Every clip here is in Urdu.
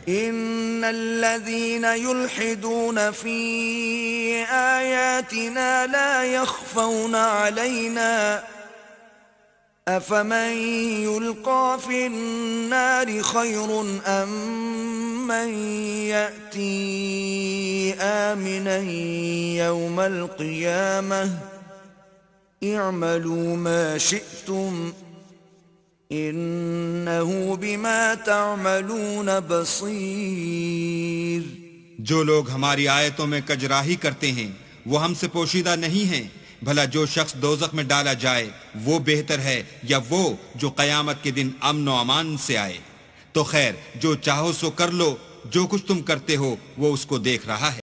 إن الذين يلحدون في آياتنا لا يخفون علينا أفمن يلقى في النار خير أم من يأتي آمنا يوم القيامة اعملوا ما شئتم إنه بما تعملون بصير۔ جو لوگ ہماری آیتوں میں کجراہی کرتے ہیں وہ ہم سے پوشیدہ نہیں ہیں، بھلا جو شخص دوزخ میں ڈالا جائے وہ بہتر ہے یا وہ جو قیامت کے دن امن و امان سے آئے؟ تو خیر جو چاہو سو کر لو، جو کچھ تم کرتے ہو وہ اس کو دیکھ رہا ہے۔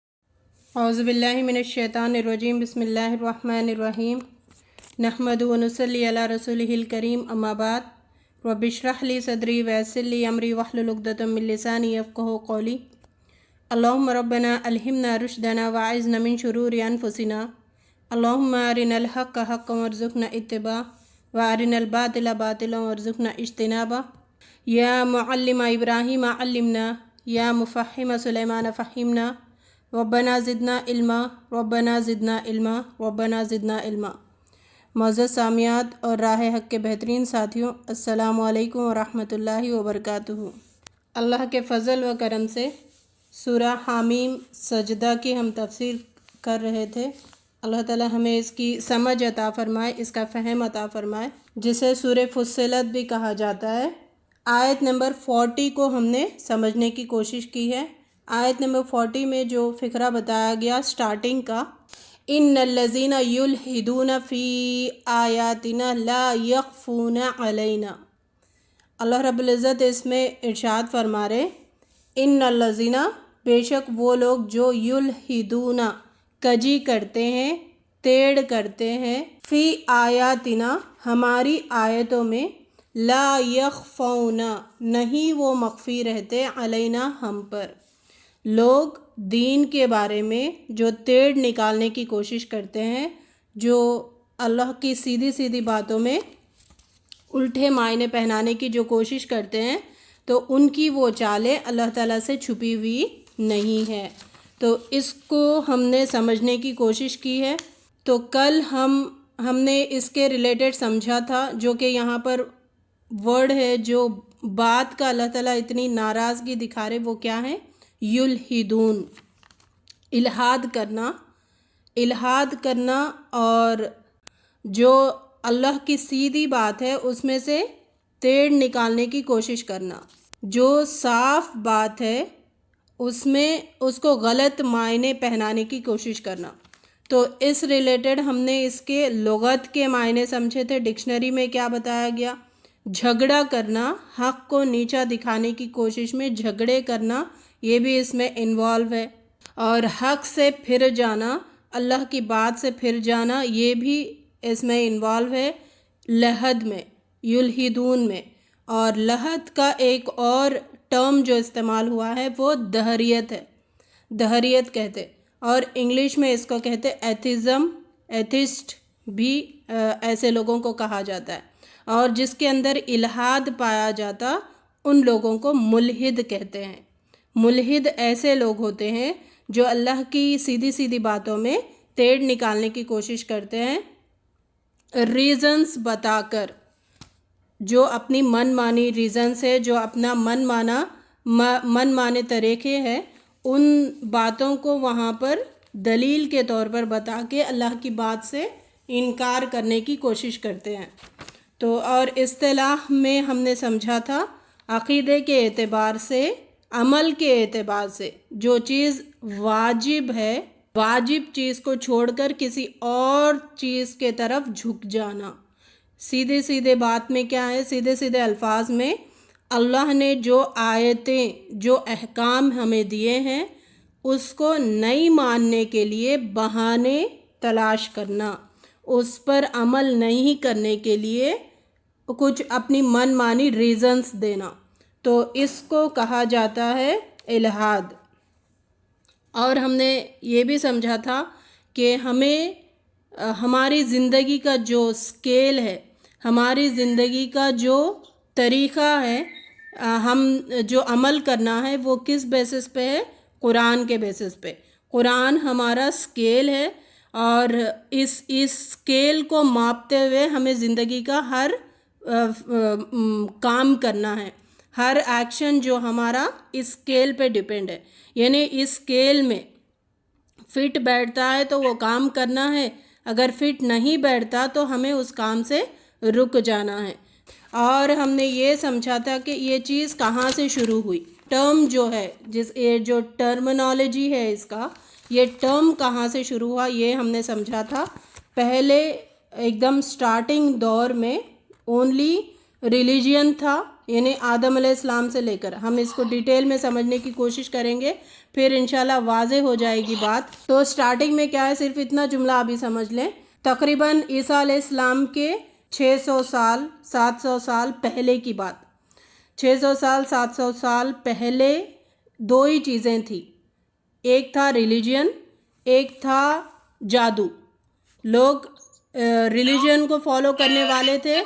اعوذ باللہ من الشیطان الرجیم، بسم اللہ الرحمن الرحیم، نحمد و نصلی علی رسولہ الکریم، اما بعد، رب اشرح لی صدری ویسر لی امری واحلل عقدۃ من لسانی یفقہوا قولی۔ اللہم ربنا الہمنا رشدنا واعذنا من شرور انفسنا، اللہم ارنا الحق حقا وارزقنا اتباعہ وارنا الباطل باطلا وارزقنا اجتنابہ۔ یا معلم ابراہیم علمنا، یا مفہم سلیمان فہمنا، ربنا زدنا علما، ربنا زدنا علما، ربنا زدنا علما۔ معزز سامعات اور راہ حق کے بہترین ساتھیوں، السلام علیکم ورحمۃ اللہ وبرکاتہ۔ اللہ کے فضل و کرم سے سورہ حامیم سجدہ کی ہم تفسیر کر رہے تھے۔ اللہ تعالی ہمیں اس کی سمجھ عطا فرمائے، اس کا فہم عطا فرمائے، جسے سورہ فصلت بھی کہا جاتا ہے۔ آیت نمبر 40 کو ہم نے سمجھنے کی کوشش کی ہے۔ آیت نمبر 40 میں جو فقرہ بتایا گیا سٹارٹنگ کا، ان الذین یلحدون فی آیاتنا لا یخفون علینا، اللہ رب العزت اس میں ارشاد فرما رہے، ان الذین، بے شک وہ لوگ جو یلحدون، کجی کرتے ہیں، تیڑ کرتے ہیں، فی آیاتنا، ہماری آیتوں میں، لا یخفون، نہیں وہ مخفی رہتے، علینا، ہم پر۔ لوگ دین کے بارے میں جو تیڑ نکالنے کی کوشش کرتے ہیں، جو اللہ کی سیدھی سیدھی باتوں میں الٹے معنی پہنانے کی جو کوشش کرتے ہیں، تو ان کی وہ چالیں اللہ تعالیٰ سے چھپی ہوئی نہیں ہے۔ تو اس کو ہم نے سمجھنے کی کوشش کی ہے۔ تو کل ہم نے اس کے ریلیٹڈ سمجھا تھا، جو کہ یہاں پر ورڈ ہے جو بات کا اللہ تعالیٰ اتنی ناراضگی دکھا رہے، وہ کیا ہے؟ یلحدون، الحاد کرنا، اور جو اللہ کی سیدھی بات ہے اس میں سے تیڑ نکالنے کی کوشش کرنا، جو صاف بات ہے اس میں اس کو غلط معنی پہنانے کی کوشش کرنا۔ تو اس ریلیٹڈ ہم نے اس کے لغت کے معنی سمجھے تھے۔ ڈکشنری میں کیا بتایا گیا؟ جھگڑا کرنا، حق کو نیچا دکھانے کی کوشش میں جھگڑے کرنا، یہ بھی اس میں انوالو ہے۔ اور حق سے پھر جانا، اللہ کی بات سے پھر جانا، یہ بھی اس میں انوالو ہے، لحد میں، یلحدون میں۔ اور لحد کا ایک اور ٹرم جو استعمال ہوا ہے وہ دہریت ہے، دہریت کہتے، اور انگلش میں اس کو کہتے ایتھزم، ایتھسٹ بھی ایسے لوگوں کو کہا جاتا ہے۔ اور جس کے اندر الحاد پایا جاتا ان لوگوں کو ملحد کہتے ہیں۔ ملحد ایسے لوگ ہوتے ہیں جو اللہ کی سیدھی سیدھی باتوں میں تیڑ نکالنے کی کوشش کرتے ہیں، ریزنز بتا کر، جو اپنی من مانی ریزنز ہے، جو اپنا من مانے طریقے ہیں، ان باتوں کو وہاں پر دلیل کے طور پر بتا کے اللہ کی بات سے انکار کرنے کی کوشش کرتے ہیں۔ تو اور اصطلاح میں ہم نے سمجھا تھا، عقیدے کے اعتبار سے، عمل کے اعتبار سے، جو چیز واجب ہے، واجب چیز کو چھوڑ کر کسی اور چیز کے طرف جھک جانا۔ سیدھے سیدھے بات میں کیا ہے؟ سیدھے سیدھے الفاظ میں اللہ نے جو آیتیں، جو احکام ہمیں دیے ہیں، اس کو نہیں ماننے کے لیے بہانے تلاش کرنا، اس پر عمل نہیں کرنے کے لیے کچھ اپنی من مانی ریزنز دینا، تو اس کو کہا جاتا ہے الحاد۔ اور ہم نے یہ بھی سمجھا تھا کہ ہمیں ہماری زندگی کا جو سکیل ہے، ہماری زندگی کا جو طریقہ ہے، ہم جو عمل کرنا ہے وہ کس بیسس پہ ہے؟ قرآن کے بیسس پہ۔ قرآن ہمارا اسکیل ہے، اور اس اسکیل کو ماپتے ہوئے ہمیں زندگی کا ہر کام کرنا ہے۔ ہر ایکشن جو ہمارا اس اسکیل پہ ڈیپینڈ ہے، یعنی اس اسکیل میں فٹ بیٹھتا ہے تو وہ کام کرنا ہے، اگر فٹ نہیں بیٹھتا تو ہمیں اس کام سے رک جانا ہے۔ اور ہم نے یہ سمجھا تھا کہ یہ چیز کہاں سے شروع ہوئی، ٹرم جو ہے، یہ جو ٹرمنالوجی ہے اس کا، یہ ٹرم کہاں سے شروع ہوا یہ ہم نے سمجھا تھا۔ پہلے ایک دم سٹارٹنگ دور میں اونلی ریلیجین تھا، یعنی آدم علیہ السلام سے لے کر، ہم اس کو ڈیٹیل میں سمجھنے کی کوشش کریں گے، پھر انشاءاللہ واضح ہو جائے گی بات۔ تو سٹارٹنگ میں کیا ہے، صرف اتنا جملہ ابھی سمجھ لیں، تقریباً عیسیٰ علیہ السلام کے 600 سال 700 سال پہلے کی بات، 600 سال 700 سال پہلے دو ہی چیزیں تھیں، ایک تھا ریلیجین، ایک تھا جادو۔ لوگ ریلیجن کو فالو کرنے والے تھے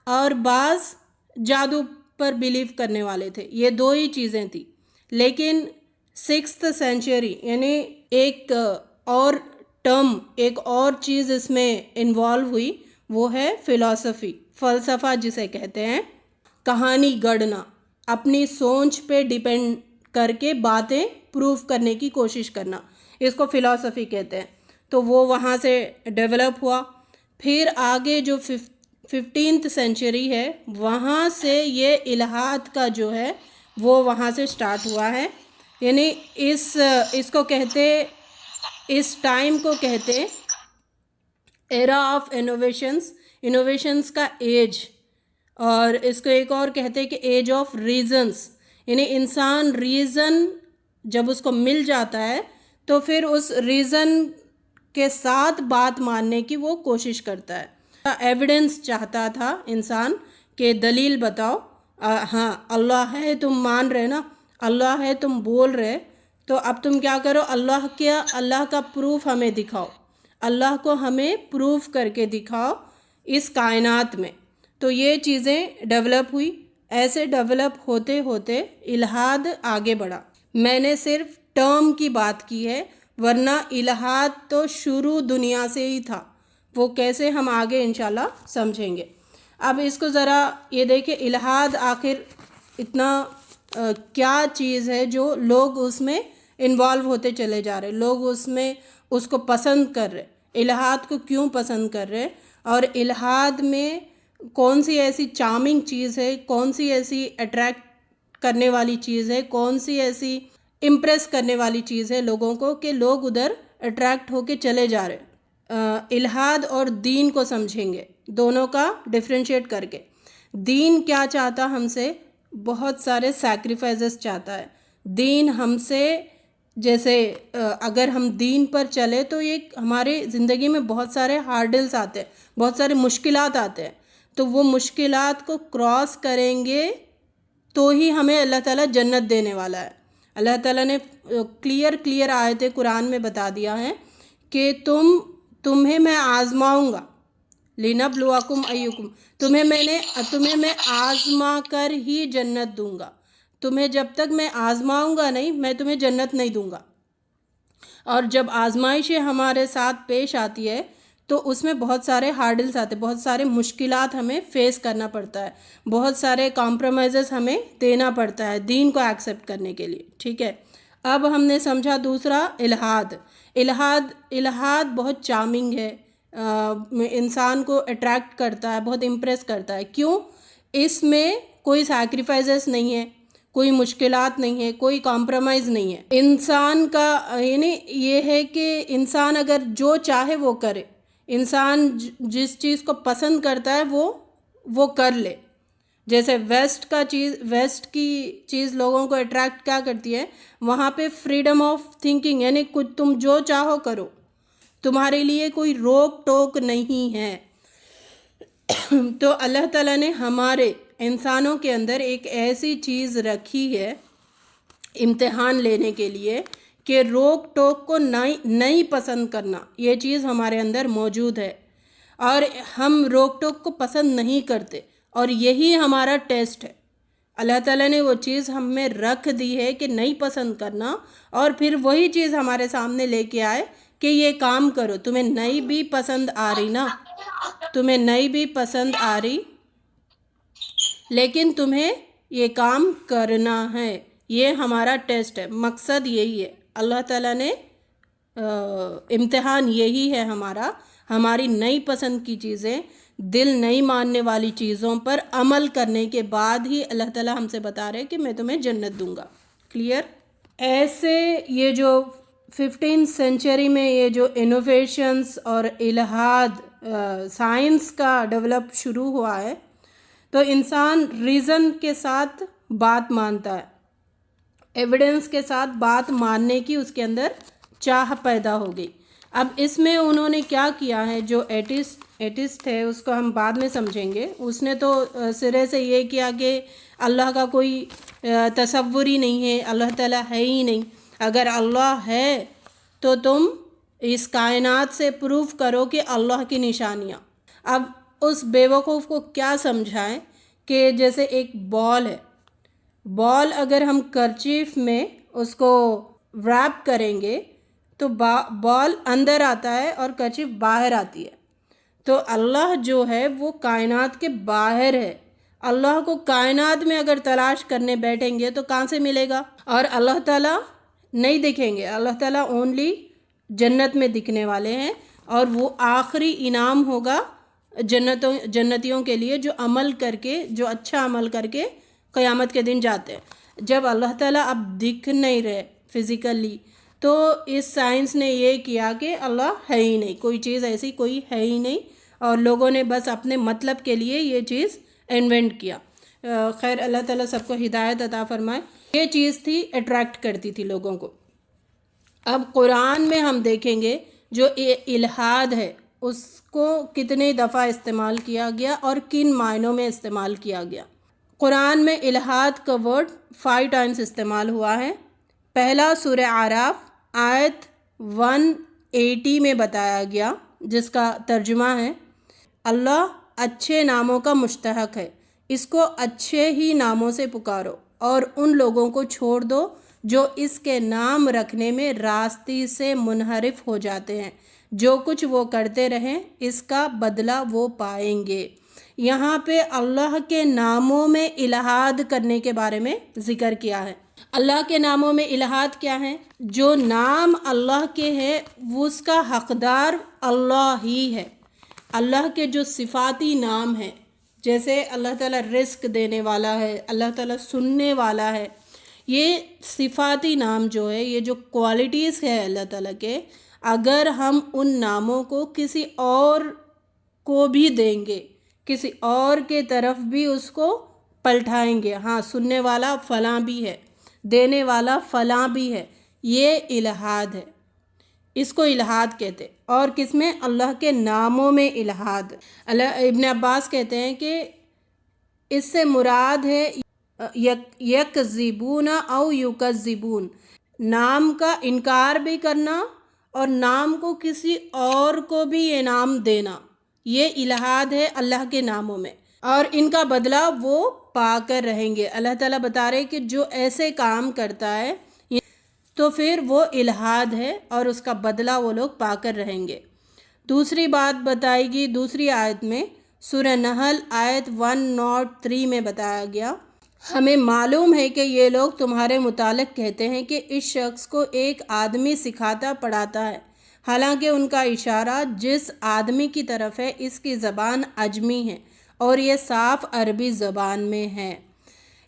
اور بعض جادو پر بیلیو کرنے والے تھے، یہ دو ہی چیزیں تھیں۔ لیکن 6th سینچری یعنی ایک اور ٹرم، ایک اور چیز اس میں انوالو ہوئی، وہ ہے فلسفی، فلسفہ جسے کہتے ہیں، کہانی گڑھنا، اپنی سوچ پہ ڈیپینڈ کر کے باتیں پروف کرنے کی کوشش کرنا، اس کو فلسفی کہتے ہیں۔ تو وہ وہاں سے ڈیولپ ہوا، پھر آگے جو 15th سینچری ہے وہاں سے یہ الہاد کا جو ہے وہ وہاں سے سٹارٹ ہوا ہے، یعنی اس کو کہتے، اس ٹائم کو کہتے ایرا آف انوویشنز کا ایج، اور اس کو ایک اور کہتے کہ ایج آف ریزنز، یعنی انسان ریزن جب اس کو مل جاتا ہے تو پھر اس ریزن کے ساتھ بات ماننے کی وہ کوشش کرتا ہے۔ ایویڈنس چاہتا تھا انسان کہ دلیل بتاؤ، ہاں اللہ ہے تم مان رہے نا، اللہ ہے تم بول رہے، تو اب تم کیا کرو، اللہ کا پروف ہمیں دکھاؤ، اللہ کو ہمیں پروف کر کے دکھاؤ اس کائنات میں۔ تو یہ چیزیں ڈیولپ ہوئی، ایسے ڈیولپ ہوتے ہوتے الہاد آگے بڑھا۔ میں نے صرف ٹرم کی بات کی ہے، ورنہ الہاد تو شروع دنیا سے ہی تھا، وہ کیسے ہم آگے انشاءاللہ سمجھیں گے۔ اب اس کو ذرا یہ دیکھیں، الہاد آخر اتنا کیا چیز ہے جو لوگ اس میں انوالو ہوتے چلے جا رہے، لوگ اس میں اس کو پسند کر رہے، الہاد کو کیوں پسند کر رہے، اور الہاد میں کون سی ایسی چارمنگ چیز ہے، کون سی ایسی اٹریکٹ کرنے والی چیز ہے، کون سی ایسی امپریس کرنے والی چیز ہے لوگوں کو کہ لوگ ادھر اٹریکٹ ہو کے چلے جا رہے۔ الہاد اور دین کو سمجھیں گے، دونوں کا ڈفرینشیٹ کر کے۔ دین کیا چاہتا ہم سے؟ بہت سارے سیکریفائزز چاہتا ہے دین ہم سے۔ جیسے اگر ہم دین پر چلے تو یہ ہمارے زندگی میں بہت سارے ہارڈلز آتے ہیں، بہت سارے مشکلات آتے ہیں، تو وہ مشکلات کو کراس کریں گے تو ہی ہمیں اللہ تعالیٰ جنت دینے والا ہے۔ اللہ تعالیٰ نے کلیئر آیتیں قرآن میں بتا دیا ہے کہ تمہیں میں آزماؤں گا، لِنَبْلُوَكُمْ أَيُّكُمْ، تمہیں میں آزما کر ہی جنت دوں گا، تمہیں جب تک میں آزماؤں گا نہیں میں تمہیں جنت نہیں دوں گا۔ اور جب آزمائشیں ہمارے ساتھ پیش آتی ہے تو اس میں بہت سارے ہارڈلز آتے ہیں، بہت سارے مشکلات ہمیں فیس کرنا پڑتا ہے، بہت سارے کمپرومائزز ہمیں دینا پڑتا ہے دین کو ایکسیپٹ کرنے کے لیے، ٹھیک ہے۔ اب ہم نے سمجھا دوسرا الہاد بہت چارمنگ ہے، انسان کو اٹریکٹ کرتا ہے، بہت امپریس کرتا ہے۔ کیوں؟ اس میں کوئی سیکریفائزز نہیں ہے، کوئی مشکلات نہیں ہے، کوئی کمپرومائز نہیں ہے۔ انسان کا یعنی یہ ہے کہ انسان اگر جو چاہے وہ کرے، انسان جس چیز کو پسند کرتا ہے وہ کر لے۔ جیسے ویسٹ کی چیز لوگوں کو اٹریکٹ کیا کرتی ہے، وہاں پہ فریڈم آف تھنکنگ، یعنی کچھ تم جو چاہو کرو، تمہارے لیے کوئی روک ٹوک نہیں ہے۔ تو اللہ تعالیٰ نے ہمارے انسانوں کے اندر ایک ایسی چیز رکھی ہے امتحان لینے کے لیے کہ روک ٹوک کو نہیں پسند کرنا، یہ چیز ہمارے اندر موجود ہے، اور ہم روک ٹوک کو پسند نہیں کرتے، اور یہی ہمارا ٹیسٹ ہے، اللہ تعالیٰ نے وہ چیز ہم میں رکھ دی ہے کہ نہیں پسند کرنا، اور پھر وہی چیز ہمارے سامنے لے کے آئے کہ یہ کام کرو. تمہیں نہیں بھی پسند آ رہی نا، تمہیں نہیں بھی پسند آ رہی، لیکن تمہیں یہ کام کرنا ہے. یہ ہمارا ٹیسٹ ہے، مقصد یہی ہے. اللہ تعالیٰ نے امتحان یہی ہے ہمارا، ہماری نہیں پسند کی چیزیں، دل نہیں ماننے والی چیزوں پر عمل کرنے کے بعد ہی اللہ تعالیٰ ہم سے بتا رہے کہ میں تمہیں جنت دوں گا. کلیئر؟ ایسے یہ جو 15 سینچری میں یہ جو انوویشنز اور الہاد سائنس کا ڈیولپ شروع ہوا ہے، تو انسان ریزن کے ساتھ بات مانتا ہے، ایویڈنس کے ساتھ بات ماننے کی اس کے اندر چاہ پیدا ہو گئی. اب اس میں انہوں نے کیا کیا ہے، جو ایٹسٹ ہے اس کو ہم بعد میں سمجھیں گے، اس نے تو سرے سے یہ کیا کہ اللہ کا کوئی تصور ہی نہیں ہے، اللہ تعالیٰ ہے ہی نہیں. اگر اللہ ہے تو تم اس کائنات سے پروف کرو کہ اللہ کی نشانیاں. اب اس بیوقوف کو کیا سمجھائیں کہ جیسے ایک بال ہے، بال اگر ہم کرچیف میں اس کو ریپ کریں گے تو بال اندر آتا ہے اور کرچیف باہر آتی ہے. تو اللہ جو ہے وہ کائنات کے باہر ہے. اللہ کو کائنات میں اگر تلاش کرنے بیٹھیں گے تو کہاں سے ملے گا؟ اور اللہ تعالیٰ نہیں دکھیں گے. اللہ تعالیٰ اونلی جنت میں دکھنے والے ہیں، اور وہ آخری انعام ہوگا جنتیوں کے لیے جو عمل کر کے، جو اچھا عمل کر کے قیامت کے دن جاتے ہیں. جب اللہ تعالیٰ اب دکھ نہیں رہے فزیکلی، تو اس سائنس نے یہ کیا کہ اللہ ہے ہی نہیں، کوئی چیز ایسی کوئی ہے ہی نہیں، اور لوگوں نے بس اپنے مطلب کے لیے یہ چیز انوینٹ کیا. خیر اللہ تعالیٰ سب کو ہدایت عطا فرمائے. یہ چیز تھی، اٹریکٹ کرتی تھی لوگوں کو. اب قرآن میں ہم دیکھیں گے جو الہاد ہے اس کو کتنے دفعہ استعمال کیا گیا اور کن معنوں میں استعمال کیا گیا. قرآن میں الہاد کا ورڈ 5 ٹائمز استعمال ہوا ہے. پہلا سورہ اعراف آیت 180 میں بتایا گیا، جس کا ترجمہ ہے اللہ اچھے ناموں کا مستحق ہے، اس کو اچھے ہی ناموں سے پکارو اور ان لوگوں کو چھوڑ دو جو اس کے نام رکھنے میں راستے سے منحرف ہو جاتے ہیں. جو کچھ وہ کرتے رہیں اس کا بدلہ وہ پائیں گے. یہاں پہ اللہ کے ناموں میں الہاد کرنے کے بارے میں ذکر کیا ہے. اللہ کے ناموں میں الہاد کیا ہے؟ جو نام اللہ کے ہے وہ اس کا حقدار اللہ ہی ہے. اللہ کے جو صفاتی نام ہیں، جیسے اللہ تعالیٰ رزق دینے والا ہے، اللہ تعالیٰ سننے والا ہے، یہ صفاتی نام جو ہے، یہ جو کوالٹیز ہے اللہ تعالیٰ کے، اگر ہم ان ناموں کو کسی اور کو بھی دیں گے، کسی اور کے طرف بھی اس کو پلٹائیں گے، ہاں سننے والا فلاں بھی ہے، دینے والا فلاں بھی ہے، یہ الہاد ہے. اس کو الہاد کہتے. اور کس میں؟ اللہ کے ناموں میں الہاد. ابن عباس کہتے ہیں کہ اس سے مراد ہے یکذبون او یکذبون، نام کا انکار بھی کرنا اور نام کو کسی اور کو بھی یہ نام دینا، یہ الہاد ہے اللہ کے ناموں میں، اور ان کا بدلہ وہ پا کر رہیں گے. اللہ تعالیٰ بتا رہے کہ جو ایسے کام کرتا ہے تو پھر وہ الہاد ہے اور اس کا بدلہ وہ لوگ پا کر رہیں گے. دوسری بات بتائی گی دوسری آیت میں، سورہ نحل آیت 103 میں بتایا گیا، ہمیں معلوم ہے کہ یہ لوگ تمہارے متعلق کہتے ہیں کہ اس شخص کو ایک آدمی سکھاتا پڑھاتا ہے، حالانکہ ان کا اشارہ جس آدمی کی طرف ہے اس کی زبان عجمی ہے اور یہ صاف عربی زبان میں ہے.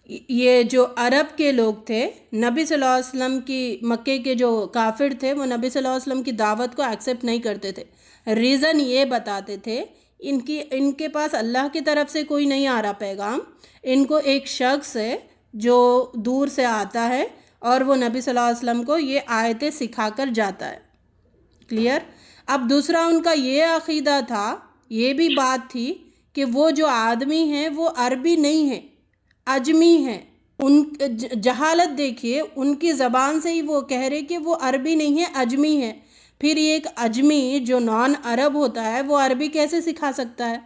یہ جو عرب کے لوگ تھے، نبی صلی اللہ علیہ وسلم کی، مکے کے جو کافر تھے وہ نبی صلی اللہ علیہ وسلم کی دعوت کو ایکسیپٹ نہیں کرتے تھے. ریزن یہ بتاتے تھے ان کے پاس اللہ کی طرف سے کوئی نہیں آ رہا پیغام، ان کو ایک شخص ہے جو دور سے آتا ہے اور وہ نبی صلی اللہ علیہ وسلم کو یہ آیتیں سکھا کر جاتا ہے. کلیئر؟ اب دوسرا ان کا یہ عقیدہ تھا، یہ بھی بات تھی کہ وہ جو آدمی ہیں وہ عربی نہیں ہیں، عجمی ہیں. ان جہالت دیکھیے، ان کی زبان سے ہی وہ کہہ رہے کہ وہ عربی نہیں ہے، عجمی ہے. پھر ایک عجمی جو نان عرب ہوتا ہے وہ عربی کیسے سکھا سکتا ہے؟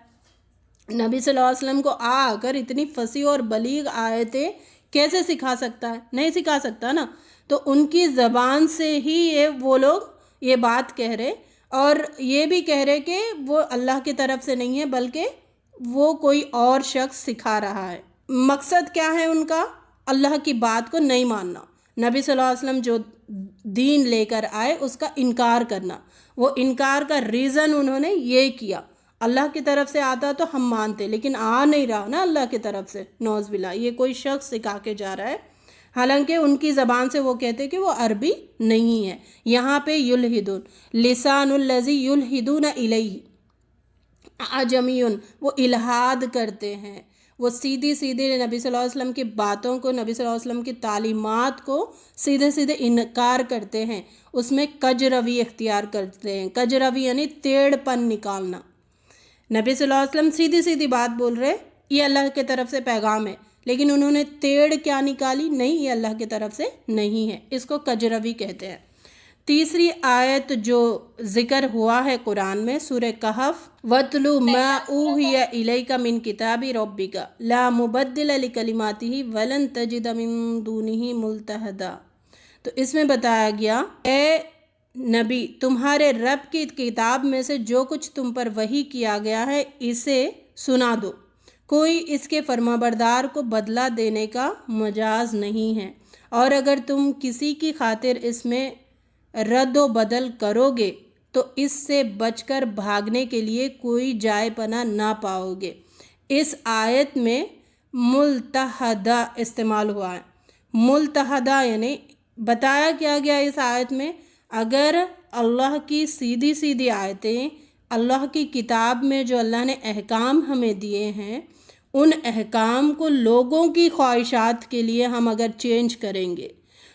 نبی صلی اللہ علیہ وسلم کو آ کر اتنی فصیح اور بلیغ آیتیں کیسے سکھا سکتا ہے؟ نہیں سکھا سکتا نا. تو ان کی زبان سے ہی وہ لوگ یہ بات کہہ رہے، اور یہ بھی کہہ رہے کہ وہ اللہ کی طرف سے نہیں ہے بلکہ وہ کوئی اور شخص سکھا رہا ہے. مقصد کیا ہے ان کا؟ اللہ کی بات کو نہیں ماننا، نبی صلی اللہ علیہ وسلم جو دین لے کر آئے اس کا انکار کرنا. وہ انکار کا ریزن انہوں نے یہ کیا، اللہ کی طرف سے آتا تو ہم مانتے، لیکن آ نہیں رہا نا اللہ کی طرف سے، نعوذ باللہ، یہ کوئی شخص سکھا کے جا رہا ہے. حالانکہ ان کی زبان سے وہ کہتے کہ وہ عربی نہیں ہے. یہاں پہ یلحدون، لسان الذی یلحدون الیہ، عجمیون، وہ الحاد کرتے ہیں، وہ سیدھی نبی صلی اللہ علیہ وسلم کی باتوں کو، نبی صلی اللہ علیہ وسلم کی تعلیمات کو سیدھے انکار کرتے ہیں، اس میں کج روی اختیار کرتے ہیں. کج روی یعنی ٹیڑھ پن نکالنا. نبی صلی اللہ علیہ وسلم سیدھی بات بول رہے، یہ اللہ کی طرف سے پیغام ہے، لیکن انہوں نے ٹیڑھ کیا نکالی؟ نہیں، یہ اللہ کی طرف سے نہیں ہے. اس کو کج روی کہتے ہیں. تیسری آیت جو ذکر ہوا ہے قرآن میں سورہ کہف، وَاتْلُ مَا أُوحِيَ إِلَيْكَ مِن کِتَابِ رَبِّكَ لَا مُبَدِّلَ لِكَلِمَاتِهِ وَلَن تَجِدَ مِن دُونِهِ مُلْتَحَدًا. تو اس میں بتایا گیا، اے نبی، تمہارے رب کی کتاب میں سے جو کچھ تم پر وحی کیا گیا ہے اسے سنا دو، کوئی اس کے فرمانبردار کو بدلہ دینے کا مجاز نہیں ہے، اور اگر تم کسی کی خاطر اس میں رد و بدل کرو گے تو اس سے بچ کر بھاگنے کے لیے کوئی جائے پناہ نہ پاؤ گے. اس آیت میں ملتحدہ استعمال ہوا ہے. ملتحدہ یعنی بتایا کیا گیا اس آیت میں، اگر اللہ کی سیدھی آیتیں، اللہ کی کتاب میں جو اللہ نے احکام ہمیں دیے ہیں، ان احکام کو لوگوں کی خواہشات کے لیے ہم اگر چینج کریں گے،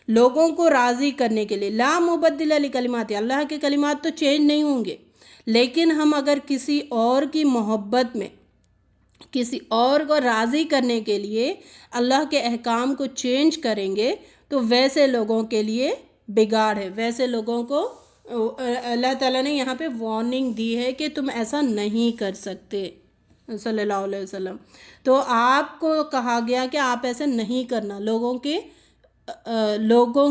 لوگوں کو راضی کرنے کے لیے، لا مبدل لکلمات، اللہ کے کلمات تو چینج نہیں ہوں گے، لیکن ہم اگر کسی اور کی محبت میں، کسی اور کو راضی کرنے کے لیے اللہ کے احکام کو چینج کریں گے تو ویسے لوگوں کے لیے بگاڑ ہے. ویسے لوگوں کو اللہ تعالیٰ نے یہاں پہ وارننگ دی ہے کہ تم ایسا نہیں کر سکتے صلی اللہ علیہ وسلم. تو آپ کو کہا گیا کہ آپ ایسے نہیں کرنا، لوگوں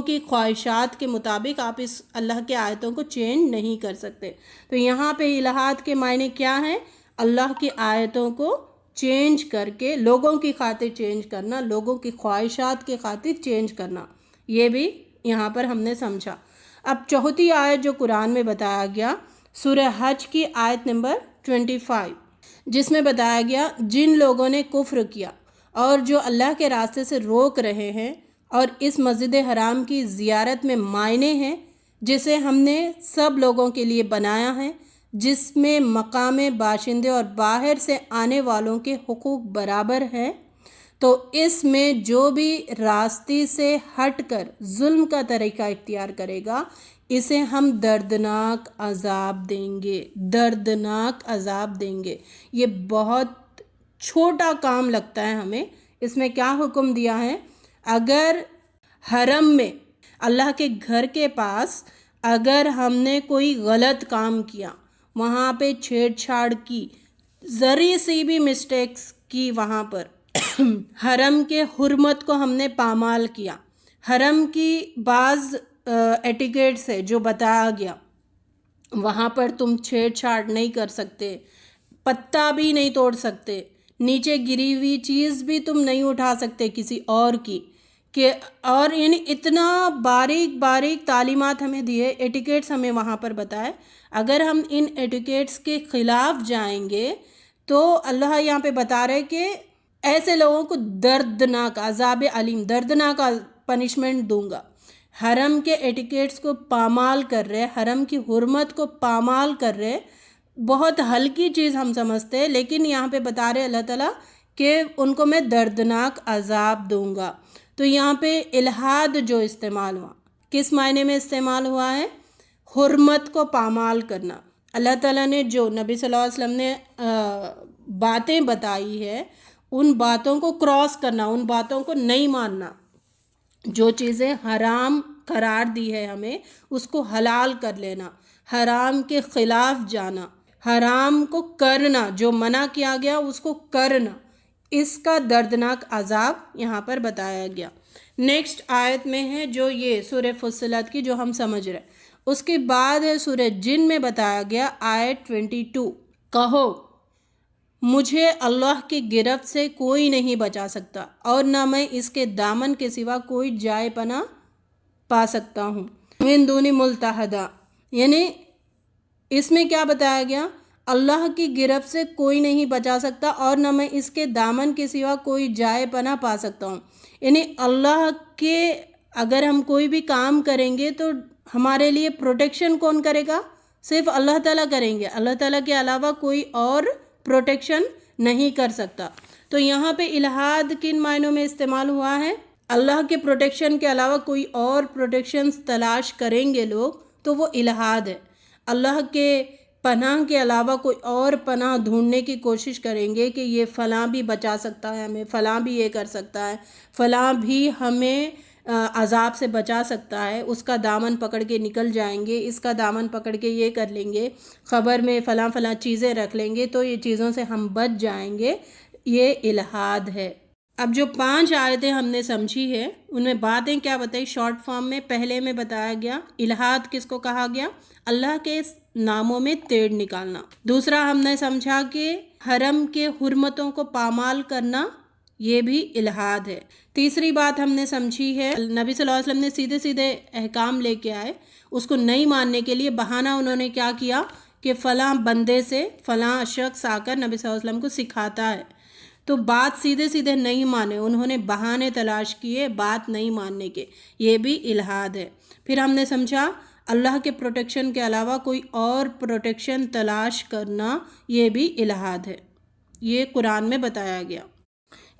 کی خواہشات کے مطابق آپ اس اللہ کے آیتوں کو چینج نہیں کر سکتے. تو یہاں پہ الہاد کے معنی کیا ہیں؟ اللہ کی آیتوں کو چینج کر کے لوگوں کی خاطر چینج کرنا، لوگوں کی خواہشات کے خاطر چینج کرنا، یہ بھی یہاں پر ہم نے سمجھا. اب چوتھی آیت جو قرآن میں بتایا گیا سورہ حج کی آیت نمبر 25، جس میں بتایا گیا جن لوگوں نے کفر کیا اور جو اللہ کے راستے سے روک رہے ہیں اور اس مسجد حرام کی زیارت میں مائنے ہیں جسے ہم نے سب لوگوں کے لیے بنایا ہے، جس میں مقام باشندے اور باہر سے آنے والوں کے حقوق برابر ہے، تو اس میں جو بھی راستے سے ہٹ کر ظلم کا طریقہ اختیار کرے گا اسے ہم دردناک عذاب دیں گے، دردناک عذاب دیں گے. یہ بہت چھوٹا کام لگتا ہے ہمیں. اس میں کیا حکم دیا ہے؟ اگر حرم میں، اللہ کے گھر کے پاس، اگر ہم نے کوئی غلط کام کیا، وہاں پہ چھیڑ چھاڑ کی، ذری سی بھی مسٹیکس کی، وہاں پر حرم کے حرمت کو ہم نے پامال کیا، حرم کی بعض ایٹیکیٹس ہے جو بتایا گیا، وہاں پر تم چھیڑ چھاڑ نہیں کر سکتے، پتا بھی نہیں توڑ سکتے، نیچے گری ہوئی چیز بھی تم نہیں اٹھا سکتے کسی اور کی، کہ اور یعنی اتنا باریک تعلیمات ہمیں دیے، ایٹیکیٹس ہمیں وہاں پر بتائے. اگر ہم ان ایٹیکیٹس کے خلاف جائیں گے تو اللہ یہاں پہ بتا رہے کہ ایسے لوگوں کو دردناک عذاب علیم، دردناک پنشمنٹ دوں گا. حرم کے ایٹیکیٹس کو پامال کر رہے، حرم کی حرمت کو پامال کر رہے، بہت ہلکی چیز ہم سمجھتے ہیں، لیکن یہاں پہ بتا رہے اللہ تعالیٰ کہ ان کو میں دردناک عذاب دوں گا. تو یہاں پہ الہاد جو استعمال ہوا، کس معنی میں استعمال ہوا ہے؟ حرمت کو پامال کرنا. اللہ تعالیٰ نے جو نبی صلی اللہ علیہ وسلم نے باتیں بتائی ہے، ان باتوں کو کراس کرنا، ان باتوں کو نہیں ماننا. جو چیزیں حرام قرار دی ہے ہمیں اس کو حلال کر لینا، حرام کے خلاف جانا، حرام کو کرنا، جو منع کیا گیا اس کو کرنا، اس کا دردناک عذاب یہاں پر بتایا گیا۔ نیکسٹ آیت میں ہے جو یہ سورہ فصلت کی جو ہم سمجھ رہے ہیں، اس کے بعد ہے سورہ جن میں بتایا گیا آیت 22، کہو مجھے اللہ کی گرفت سے کوئی نہیں بچا سکتا اور نہ میں اس کے دامن کے سوا کوئی جائے پناہ پا سکتا ہوں۔ من دون ملتحدہ، یعنی اس میں کیا بتایا گیا؟ اللہ کی گرفت سے کوئی نہیں بچا سکتا اور نہ میں اس کے دامن کے سوا کوئی جائے پناہ پا سکتا ہوں۔ یعنی اللہ کے اگر ہم کوئی بھی کام کریں گے تو ہمارے لیے پروٹیکشن کون کرے گا؟ صرف اللہ تعالیٰ کریں گے، اللہ تعالیٰ کے علاوہ کوئی اور پروٹیکشن نہیں کر سکتا۔ تو یہاں پہ الہاد کن معنوں میں استعمال ہوا ہے؟ اللہ کے پروٹیکشن کے علاوہ کوئی اور پروٹیکشن تلاش کریں گے لوگ تو وہ الہاد ہے۔ اللہ کے پناہ کے علاوہ کوئی اور پناہ ڈھونڈنے کی کوشش کریں گے کہ یہ فلاں بھی بچا سکتا ہے ہمیں، فلاں بھی یہ کر سکتا ہے، فلاں بھی ہمیں عذاب سے بچا سکتا ہے، اس کا دامن پکڑ کے نکل جائیں گے، اس کا دامن پکڑ کے یہ کر لیں گے، خبر میں فلاں فلاں چیزیں رکھ لیں گے تو یہ چیزوں سے ہم بچ جائیں گے، یہ الہاد ہے۔ اب جو 5 آیتیں ہم نے سمجھی ہے ان میں باتیں کیا بتائی شارٹ فارم میں؟ پہلے میں بتایا گیا الہاد کس کو کہا گیا؟ اللہ کے ناموں میں تیڑ نکالنا۔ دوسرا ہم نے سمجھا کہ حرم کے حرمتوں کو پامال کرنا یہ بھی الہاد ہے۔ تیسری بات ہم نے سمجھی ہے نبی صلی اللہ علیہ وسلم نے سیدھے سیدھے احکام لے کے آئے، اس کو نہیں ماننے کے لیے بہانہ انہوں نے کیا کیا کہ فلاں بندے سے فلاں شخص آ کر نبی صلی اللہ علیہ وسلم کو سکھاتا ہے، تو بات سیدھے سیدھے نہیں مانے، انہوں نے بہانے تلاش کیے بات نہیں ماننے کے، یہ بھی الہاد ہے۔ پھر ہم نے سمجھا اللہ کے پروٹیکشن کے علاوہ کوئی اور پروٹیکشن تلاش کرنا یہ بھی الہاد ہے، یہ قرآن میں بتایا گیا۔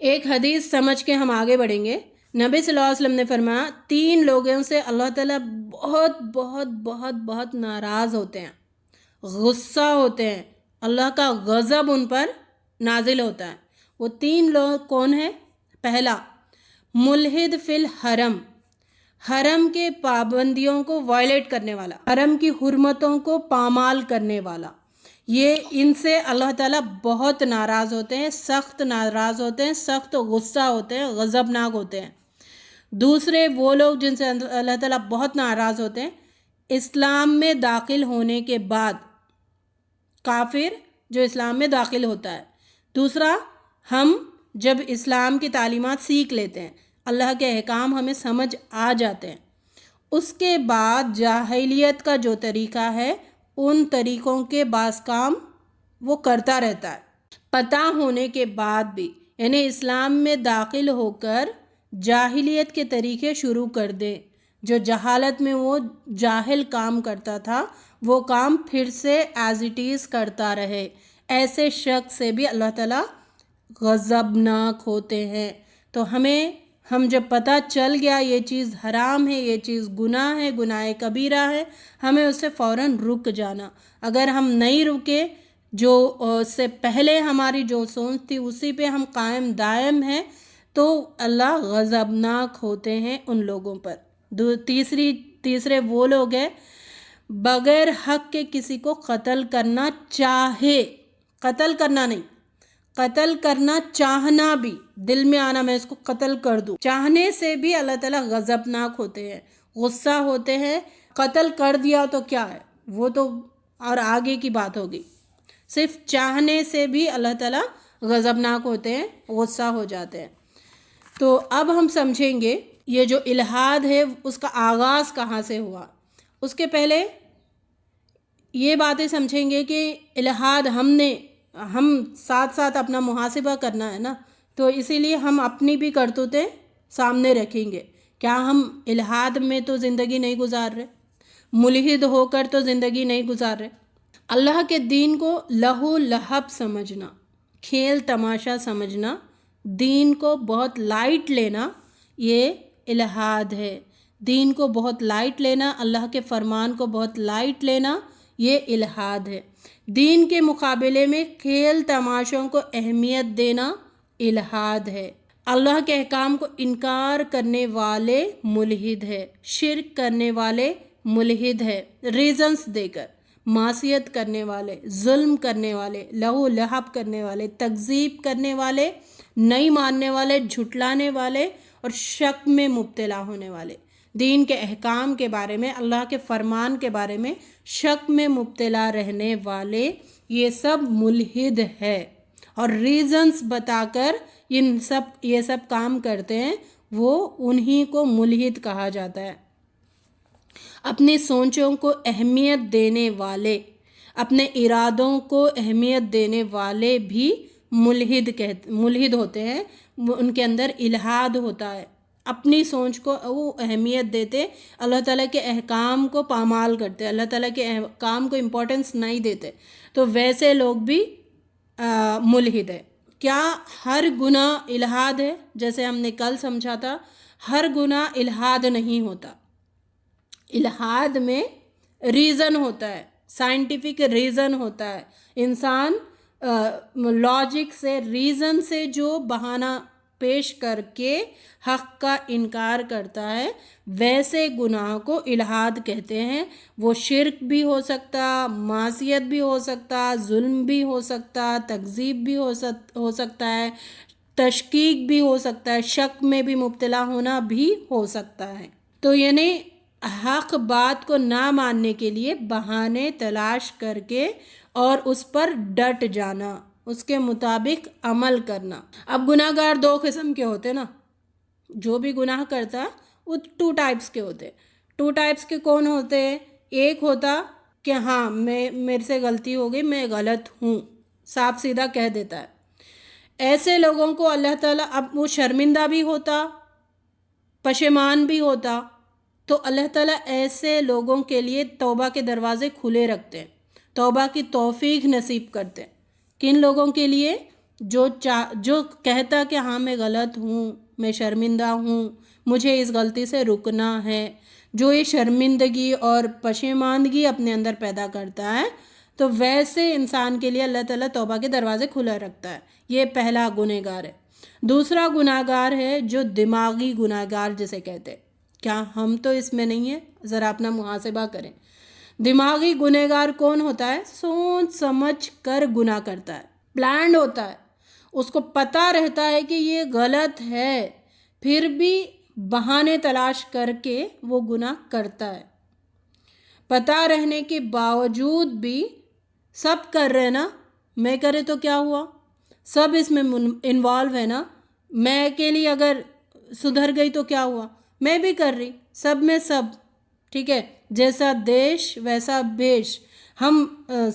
ایک حدیث سمجھ کے ہم آگے بڑھیں گے۔ نبی صلی اللہ علیہ وسلم نے فرمایا 3 لوگوں سے اللہ تعالیٰ بہت بہت بہت بہت ناراض ہوتے ہیں، غصہ ہوتے ہیں، اللہ کا غضب ان پر نازل ہوتا ہے۔ وہ 3 لوگ کون ہیں؟ پہلا، ملحد فی الحرم، حرم کے پابندیوں کو وائلیٹ کرنے والا، حرم کی حرمتوں کو پامال کرنے والا، یہ ان سے اللہ تعالیٰ بہت ناراض ہوتے ہیں، سخت ناراض ہوتے ہیں، سخت غصہ ہوتے ہیں، غضبناک ہوتے ہیں۔ دوسرے وہ لوگ جن سے اللہ تعالیٰ بہت ناراض ہوتے ہیں، اسلام میں داخل ہونے کے بعد، کافر جو اسلام میں داخل ہوتا ہے۔ دوسرا، ہم جب اسلام کی تعلیمات سیکھ لیتے ہیں، اللہ کے احکام ہمیں سمجھ آ جاتے ہیں، اس کے بعد جاہلیت کا جو طریقہ ہے ان طریقوں کے بعض کام وہ کرتا رہتا ہے پتہ ہونے کے بعد بھی، یعنی اسلام میں داخل ہو کر جاہلیت کے طریقے شروع کر دے، جو جہالت میں وہ جاہل کام کرتا تھا وہ کام پھر سے ایز اٹ از کرتا رہے، ایسے شخص سے بھی اللہ تعالیٰ غضبناک ہوتے ہیں۔ تو ہم جب پتہ چل گیا یہ چیز حرام ہے، یہ چیز گناہ ہے، گناہ کبیرہ ہے، ہمیں اس سے فوراً رک جانا۔ اگر ہم نہیں رکے، جو اس سے پہلے ہماری جو سوچ تھی اسی پہ ہم قائم دائم ہیں، تو اللہ غضبناک ہوتے ہیں ان لوگوں پر۔ تیسرے وہ لوگ ہیں بغیر حق کے کسی کو قتل کرنا چاہے، قتل کرنا نہیں، قتل کرنا چاہنا بھی، دل میں آنا میں اس کو قتل کر دوں، چاہنے سے بھی اللہ تعالیٰ غضبناک ہوتے ہیں، غصہ ہوتے ہیں۔ قتل کر دیا تو کیا ہے، وہ تو اور آگے کی بات ہوگی، صرف چاہنے سے بھی اللہ تعالیٰ غضبناک ہوتے ہیں، غصہ ہو جاتے ہیں۔ تو اب ہم سمجھیں گے یہ جو الہاد ہے اس کا آغاز کہاں سے ہوا۔ اس کے پہلے یہ باتیں سمجھیں گے کہ الہاد ہم ساتھ ساتھ اپنا محاسبہ کرنا ہے نا، تو اسی لیے ہم اپنی بھی کرتوتیں سامنے رکھیں گے۔ کیا ہم الہاد میں تو زندگی نہیں گزار رہے، ملحد ہو کر تو زندگی نہیں گزار رہے؟ اللہ کے دین کو لہو لہب سمجھنا، کھیل تماشا سمجھنا، دین کو بہت لائٹ لینا، یہ الہاد ہے۔ دین کو بہت لائٹ لینا، اللہ کے فرمان کو بہت لائٹ لینا، یہ الہاد ہے۔ دین کے مقابلے میں کھیل تماشوں کو اہمیت دینا الہاد ہے۔ اللہ کے احکام کو انکار کرنے والے ملحد ہے، شرک کرنے والے ملحد ہے، ریزنز دے کر، معصیت کرنے والے، ظلم کرنے والے، لہو لہب کرنے والے، تکذیب کرنے والے، نہیں ماننے والے، جھٹلانے والے اور شک میں مبتلا ہونے والے، دین کے احکام کے بارے میں، اللہ کے فرمان کے بارے میں شک میں مبتلا رہنے والے، یہ سب ملحد ہے۔ اور ریزنز بتا کر یہ سب کام کرتے ہیں، وہ انہی کو ملحد کہا جاتا ہے۔ اپنی سوچوں کو اہمیت دینے والے، اپنے ارادوں کو اہمیت دینے والے بھی ملحد ہوتے ہیں، ان کے اندر الحاد ہوتا ہے، اپنی سوچ کو وہ اہمیت دیتے، اللہ تعالیٰ کے احکام کو پامال کرتے، اللہ تعالیٰ کے احکام کو امپورٹنس نہیں دیتے، تو ویسے لوگ بھی ملحد ہے۔ کیا ہر گناہ الحاد ہے؟ جیسے ہم نے کل سمجھا تھا، ہر گناہ الحاد نہیں ہوتا۔ الحاد میں ریزن ہوتا ہے، سائنٹیفک ریزن ہوتا ہے، انسان لاجک سے، ریزن سے جو بہانہ پیش کر کے حق کا انکار کرتا ہے، ویسے گناہ کو الحاد کہتے ہیں۔ وہ شرک بھی ہو سکتا، معصیت بھی ہو سکتا، ظلم بھی ہو سکتا، تکذیب بھی ہو سکتا ہے، تشکیک بھی ہو سکتا ہے، شک میں بھی مبتلا ہونا بھی ہو سکتا ہے۔ تو یعنی حق بات کو نہ ماننے کے لیے بہانے تلاش کر کے اور اس پر ڈٹ جانا، اس کے مطابق عمل کرنا۔ اب گناہ گار دو قسم کے ہوتے نا، جو بھی گناہ کرتا وہ 2 ٹائپس کے ہوتے۔ 2 ٹائپس کے کون ہوتے؟ ایک ہوتا کہ ہاں میرے سے غلطی ہو گئی، میں غلط ہوں، صاف سیدھا کہہ دیتا ہے۔ ایسے لوگوں کو اللہ تعالیٰ، اب وہ شرمندہ بھی ہوتا، پشیمان بھی ہوتا، تو اللہ تعالیٰ ایسے لوگوں کے لیے توبہ کے دروازے کھلے رکھتے ہیں، توبہ کی توفیق نصیب کرتے ہیں۔ کن لوگوں کے لیے؟ جو کہتا کہ ہاں میں غلط ہوں، میں شرمندہ ہوں، مجھے اس غلطی سے رکنا ہے، جو یہ شرمندگی اور پشیماندگی اپنے اندر پیدا کرتا ہے، تو ویسے انسان کے لیے اللہ تعالیٰ توبہ کے دروازے کھلا رکھتا ہے۔ یہ پہلا گنہگار ہے۔ دوسرا گنہگار ہے جو دماغی گنہگار جسے کہتے ہیں۔ کیا ہم تو اس میں نہیں ہیں؟ ذرا اپنا محاسبہ کریں۔ دماغی گنہگار کون ہوتا ہے؟ سوچ سمجھ کر گناہ کرتا ہے، پلانڈ ہوتا ہے، اس کو پتہ رہتا ہے کہ یہ غلط ہے، پھر بھی بہانے تلاش کر کے وہ گناہ کرتا ہے۔ پتہ رہنے کے باوجود بھی سب کر رہے نا، میں کرے تو کیا ہوا، سب اس میں انوالو ہے نا، میں اکیلی اگر سدھر گئی تو کیا ہوا، میں بھی کر رہی، سب میں سب، ٹھیک ہے، جیسا دیش ویسا بیش، ہم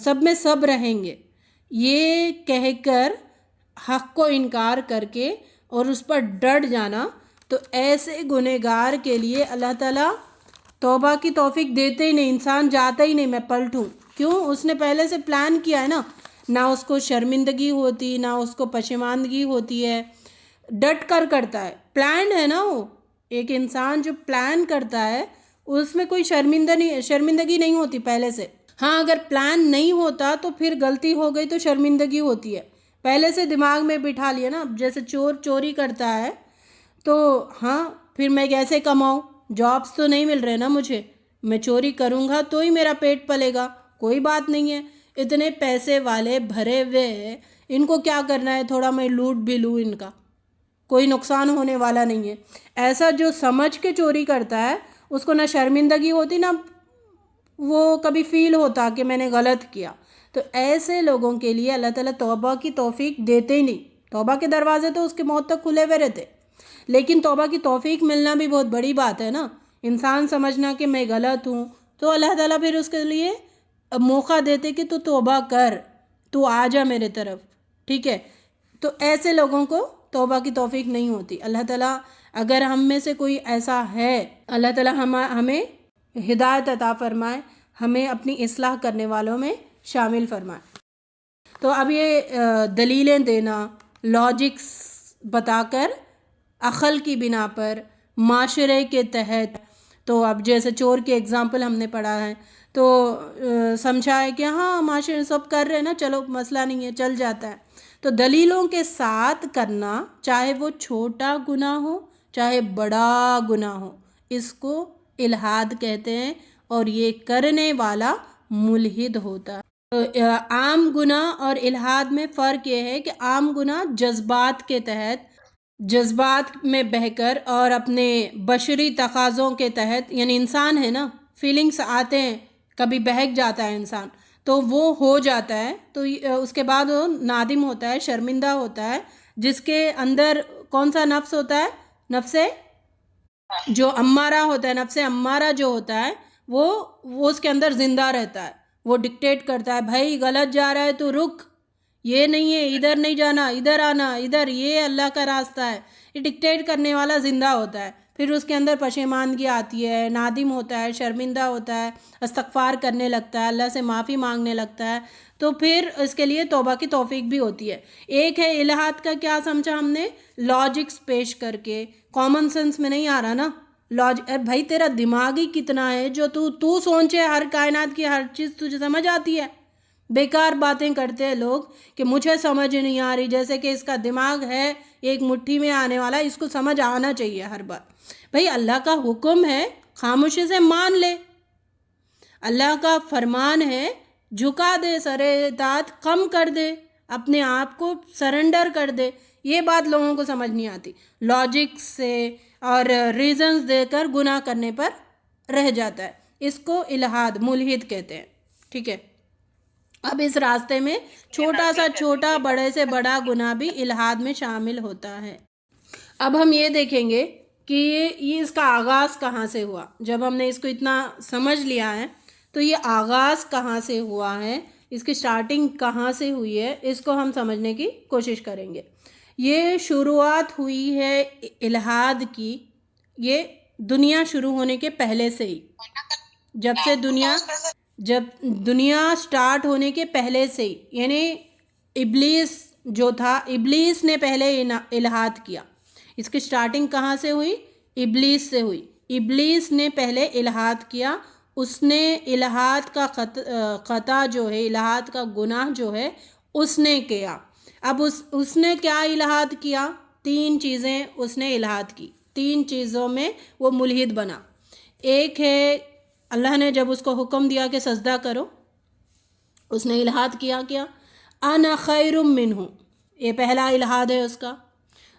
سب میں سب رہیں گے، یہ کہہ کر حق کو انکار کر کے اور اس پر ڈٹ جانا، تو ایسے گنہگار کے لیے اللہ تعالیٰ توبہ کی توفیق دیتے ہی نہیں، انسان جاتا ہی نہیں میں پلٹوں، کیوں؟ اس نے پہلے سے پلان کیا ہے نا، نہ اس کو شرمندگی ہوتی، نہ اس کو پشیماندگی ہوتی ہے، ڈٹ کر کرتا ہے، پلانڈ ہے نا وہ۔ ایک انسان جو پلان کرتا ہے اس میں کوئی شرمندگی نہیں ہوتی پہلے سے۔ ہاں اگر پلان نہیں ہوتا تو پھر غلطی ہو گئی تو شرمندگی ہوتی ہے، پہلے سے دماغ میں بٹھا لیا نا، جیسے چور چوری کرتا ہے تو ہاں پھر میں کیسے کماؤں، جابس تو نہیں مل رہے نا مجھے، میں چوری کروں گا تو ہی میرا پیٹ پلے گا، کوئی بات نہیں ہے، اتنے پیسے والے بھرے ہوئے ہیں، ان کو کیا کرنا ہے، تھوڑا میں لوٹ بھی لوں، ان کا کوئی نقصان ہونے والا نہیں ہے۔ ایسا جو سمجھ کے چوری کرتا ہے اس کو نہ شرمندگی ہوتی، نہ وہ کبھی فیل ہوتا کہ میں نے غلط کیا۔ تو ایسے لوگوں کے لیے اللہ تعالیٰ توبہ کی توفیق دیتے ہی نہیں، توبہ کے دروازے تو اس کے موت تک کھلے ہوئے رہتے، لیکن توبہ کی توفیق ملنا بھی بہت بڑی بات ہے نا، انسان سمجھنا کہ میں غلط ہوں، تو اللہ تعالیٰ پھر اس کے لیے موقع دیتے کہ تو توبہ کر، تو آ جا میرے طرف، ٹھیک ہے۔ تو ایسے لوگوں کو توبہ کی توفیق نہیں ہوتی۔ اللہ تعالیٰ اگر ہم میں سے کوئی ایسا ہے، اللہ تعالیٰ ہمیں ہدایت عطا فرمائے، ہمیں اپنی اصلاح کرنے والوں میں شامل فرمائے۔ تو اب یہ دلیلیں دینا، لاجکس بتا کر عقل کی بنا پر معاشرے کے تحت، تو اب جیسے چور کی اگزامپل ہم نے پڑھا ہے، تو سمجھا ہے کہ ہاں معاشرے سب کر رہے ہیں نا، چلو مسئلہ نہیں ہے، چل جاتا ہے۔ تو دلیلوں کے ساتھ کرنا، چاہے وہ چھوٹا گناہ ہو چاہے بڑا گناہ ہو، اس کو الحاد کہتے ہیں، اور یہ کرنے والا ملحد ہوتا ہے۔ عام گناہ اور الحاد میں فرق یہ ہے کہ عام گناہ جذبات کے تحت، جذبات میں بہہ کر اور اپنے بشری تقاضوں کے تحت، یعنی انسان ہے نا، فیلنگس آتے ہیں، کبھی بہک جاتا ہے انسان تو وہ ہو جاتا ہے، تو اس کے بعد وہ نادم ہوتا ہے، شرمندہ ہوتا ہے، جس کے اندر کون سا نفس ہوتا ہے؟ نفس جو امارہ ہوتا ہے، نفس امارہ جو ہوتا ہے وہ اس کے اندر زندہ رہتا ہے، وہ ڈکٹیٹ کرتا ہے بھائی غلط جا رہا ہے تو رک، یہ نہیں ہے، ادھر نہیں جانا، ادھر آنا، ادھر، یہ اللہ کا راستہ ہے۔ یہ ڈکٹیٹ کرنے والا زندہ ہوتا ہے، پھر اس کے اندر پشیمانگی آتی ہے، نادم ہوتا ہے، شرمندہ ہوتا ہے، استغفار کرنے لگتا ہے، اللہ سے معافی مانگنے لگتا ہے، تو پھر اس کے لیے توبہ کی توفیق بھی ہوتی ہے۔ ایک ہے الحاد کا، کیا سمجھا ہم نے؟ لاجکس پیش کر کے، کامن سینس میں نہیں آ رہا نا، بھائی تیرا دماغ ہی کتنا ہے جو تو سوچے ہر کائنات کی ہر چیز تجھے سمجھ آتی ہے؟ بیکار باتیں کرتے ہیں لوگ کہ مجھے سمجھ نہیں آ رہی، جیسے کہ اس کا دماغ ہے ایک مٹھی میں آنے والا، اس کو سمجھ آنا چاہیے ہر بات۔ بھائی اللہ کا حکم ہے، خاموشی سے مان لے، اللہ کا فرمان ہے، جھکا دے، سر اطاعت کم کر دے، اپنے آپ کو سرنڈر کر دے۔ یہ بات لوگوں کو سمجھ نہیں آتی، لاجک سے اور ریزنز دے کر گناہ کرنے پر رہ جاتا ہے، اس کو الحاد، ملحد کہتے ہیں، ٹھیک ہے۔ اب اس راستے میں چھوٹا سا چھوٹا، بڑے سے بڑا گناہ بھی الحاد میں شامل ہوتا ہے۔ اب ہم یہ دیکھیں گے کہ یہ اس کا آغاز کہاں سے ہوا۔ جب ہم نے اس کو اتنا سمجھ لیا ہے تو یہ آغاز کہاں سے ہوا ہے، اس کی سٹارٹنگ کہاں سے ہوئی ہے، اس کو ہم سمجھنے کی کوشش کریں گے۔ یہ شروعات ہوئی ہے الحاد کی، یہ دنیا شروع ہونے کے پہلے سے ہی، جب دنیا سٹارٹ ہونے کے پہلے سے ہی، یعنی ابلیس جو تھا، ابلیس نے پہلے الحاد کیا۔ اس کی سٹارٹنگ کہاں سے ہوئی؟ ابلیس سے ہوئی۔ ابلیس نے پہلے الحاد کیا، اس نے الحاد کا خطا جو ہے، الحاد کا گناہ جو ہے اس نے کیا۔ اب اس نے کیا الحاد کیا؟ 3 چیزیں اس نے الحاد کی، 3 چیزوں میں وہ ملحد بنا۔ ایک ہے، اللہ نے جب اس کو حکم دیا کہ سجدہ کرو، اس نے الحاد کیا انا خیر منہ، یہ پہلا الحاد ہے اس کا۔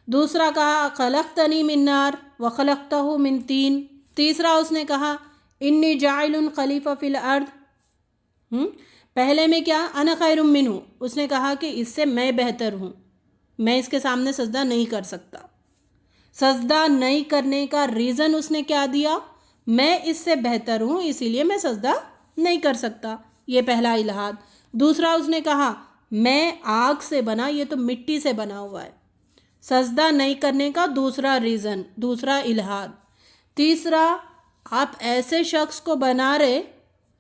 دوسرا کہا خلقتنی من نار وخلقتہ من طین۔ تیسرا اس نے کہا انی جاعل خلیفہ فی الارض۔ پہلے میں کیا؟ انا خیر منہ، اس نے کہا کہ اس سے میں بہتر ہوں، میں اس کے سامنے سجدہ نہیں کر سکتا۔ سجدہ نہیں کرنے کا ریزن اس نے کیا دیا؟ میں اس سے بہتر ہوں، اسی لیے میں سجدہ نہیں کر سکتا، یہ پہلا الحاد۔ دوسرا اس نے کہا میں آگ سے بنا، یہ تو مٹی سے بنا ہوا ہے، سجدہ نہیں کرنے کا دوسرا ریزن، دوسرا الحاد۔ تیسرا، آپ ایسے شخص کو بنا رہے،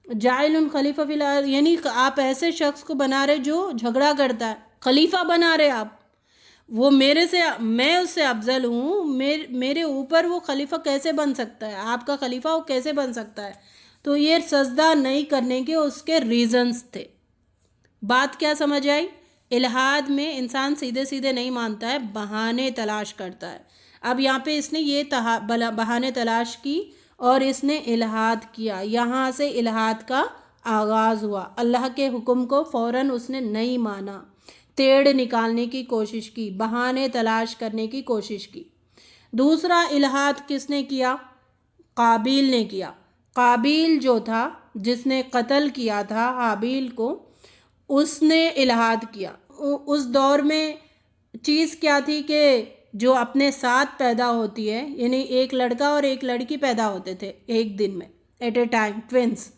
جاعل خلیفہ فی الارض، یعنی آپ ایسے شخص کو بنا رہے جو جھگڑا کرتا ہے، خلیفہ بنا رہے آپ، وہ میں اس سے افضل ہوں، میرے اوپر وہ خلیفہ کیسے بن سکتا ہے، آپ کا خلیفہ وہ کیسے بن سکتا ہے؟ تو یہ سجدہ نہیں کرنے کے اس کے ریزنز تھے۔ بات کیا سمجھ آئی؟ الحاد میں انسان سیدھے سیدھے نہیں مانتا ہے، بہانے تلاش کرتا ہے۔ اب یہاں پہ اس نے یہ بہانے تلاش کی اور اس نے الحاد کیا، یہاں سے الحاد کا آغاز ہوا۔ اللہ کے حکم کو فوراً اس نے نہیں مانا، ٹیڑھ نکالنے کی کوشش کی، بہانے تلاش کرنے کی کوشش کی۔ دوسرا الحاد کس نے کیا؟ قابیل نے کیا۔ قابیل جو تھا، جس نے قتل کیا تھا حابیل کو، اس نے الحاد کیا۔ اس دور میں چیز کیا تھی کہ جو اپنے ساتھ پیدا ہوتی ہے، یعنی ایک لڑکا اور ایک لڑکی پیدا ہوتے تھے ایک دن میں، ایٹ اے ٹائم، ٹوینس۔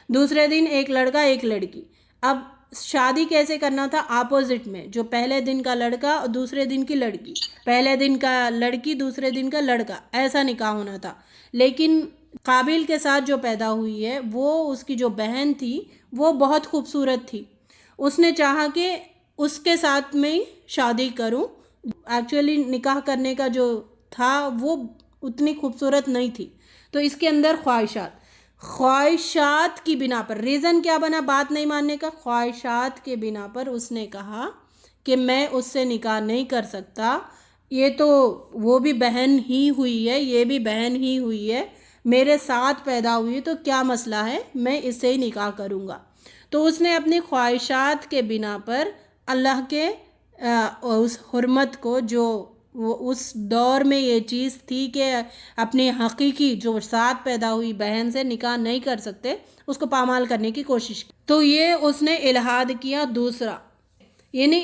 دوسرے دن ایک لڑکا ایک لڑکی۔ اب شادی کیسے کرنا تھا؟ اپوزٹ میں، جو پہلے دن کا لڑکا اور دوسرے دن کی لڑکی، پہلے دن کا لڑکی دوسرے دن کا لڑکا، ایسا نکاح ہونا تھا۔ لیکن قابیل کے ساتھ جو پیدا ہوئی ہے، وہ اس کی جو بہن تھی وہ بہت خوبصورت تھی، اس نے چاہا کہ اس کے ساتھ میں شادی کروں۔ ایکچولی نکاح کرنے کا جو تھا وہ اتنی خوبصورت نہیں تھی، تو اس کے اندر خواہشات کی بنا پر، ریزن کیا بنا بات نہیں ماننے کا؟ خواہشات کے بنا پر اس نے کہا کہ میں اس سے نکاح نہیں کر سکتا، یہ تو وہ بھی بہن ہی ہوئی ہے، یہ بھی بہن ہی ہوئی ہے، میرے ساتھ پیدا ہوئی تو کیا مسئلہ ہے، میں اس سے ہی نکاح کروں گا۔ تو اس نے اپنی خواہشات کے بنا پر اللہ کے اس حرمت کو، جو اس دور میں یہ چیز تھی کہ اپنی حقیقی جو ساتھ پیدا ہوئی بہن سے نکاح نہیں کر سکتے، اس کو پامال کرنے کی کوشش کی، تو یہ اس نے الحاد کیا۔ دوسرا یعنی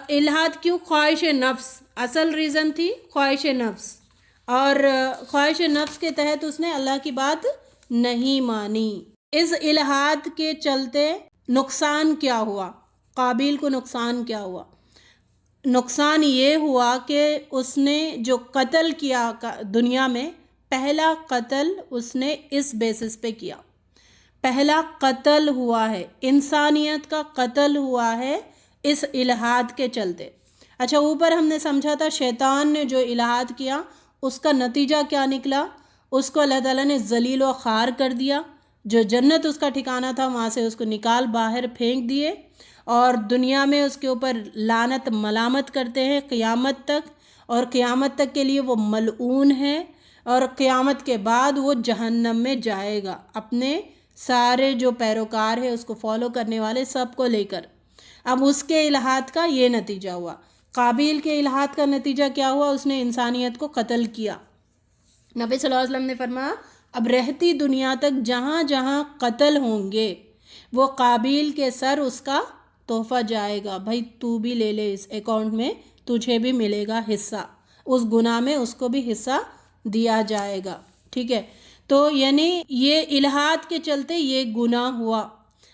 الحاد کیوں؟ خواہش نفس، اصل ریزن تھی خواہش نفس، اور خواہش نفس کے تحت اس نے اللہ کی بات نہیں مانی۔ اس الحاد کے چلتے نقصان کیا ہوا؟ قابیل کو نقصان کیا ہوا؟ نقصان یہ ہوا کہ اس نے جو قتل کیا دنیا میں، پہلا قتل اس نے اس بیسس پہ کیا، پہلا قتل ہوا ہے، انسانیت کا قتل ہوا ہے اس الحاد کے چلتے۔ اچھا، اوپر ہم نے سمجھا تھا شیطان نے جو الحاد کیا اس کا نتیجہ کیا نکلا؟ اس کو اللہ تعالیٰ نے ذلیل و خوار کر دیا، جو جنت اس کا ٹھکانہ تھا وہاں سے اس کو نکال باہر پھینک دیے، اور دنیا میں اس کے اوپر لعنت ملامت کرتے ہیں قیامت تک، اور قیامت تک کے لیے وہ ملعون ہے، اور قیامت کے بعد وہ جہنم میں جائے گا اپنے سارے جو پیروکار ہیں اس کو فالو کرنے والے سب کو لے کر۔ اب اس کے الحاد کا یہ نتیجہ ہوا۔ قابیل کے الحاد کا نتیجہ کیا ہوا؟ اس نے انسانیت کو قتل کیا۔ نبی صلی اللہ علیہ وسلم نے فرمایا اب رہتی دنیا تک جہاں جہاں قتل ہوں گے وہ قابیل کے سر اس کا تحفہ جائے گا، بھائی تو بھی لے لے، اس اکاؤنٹ میں تجھے بھی ملے گا حصہ، اس گناہ میں اس کو بھی حصہ دیا جائے گا، ٹھیک ہے؟ تو یعنی یہ الحاد کے چلتے یہ گناہ ہوا۔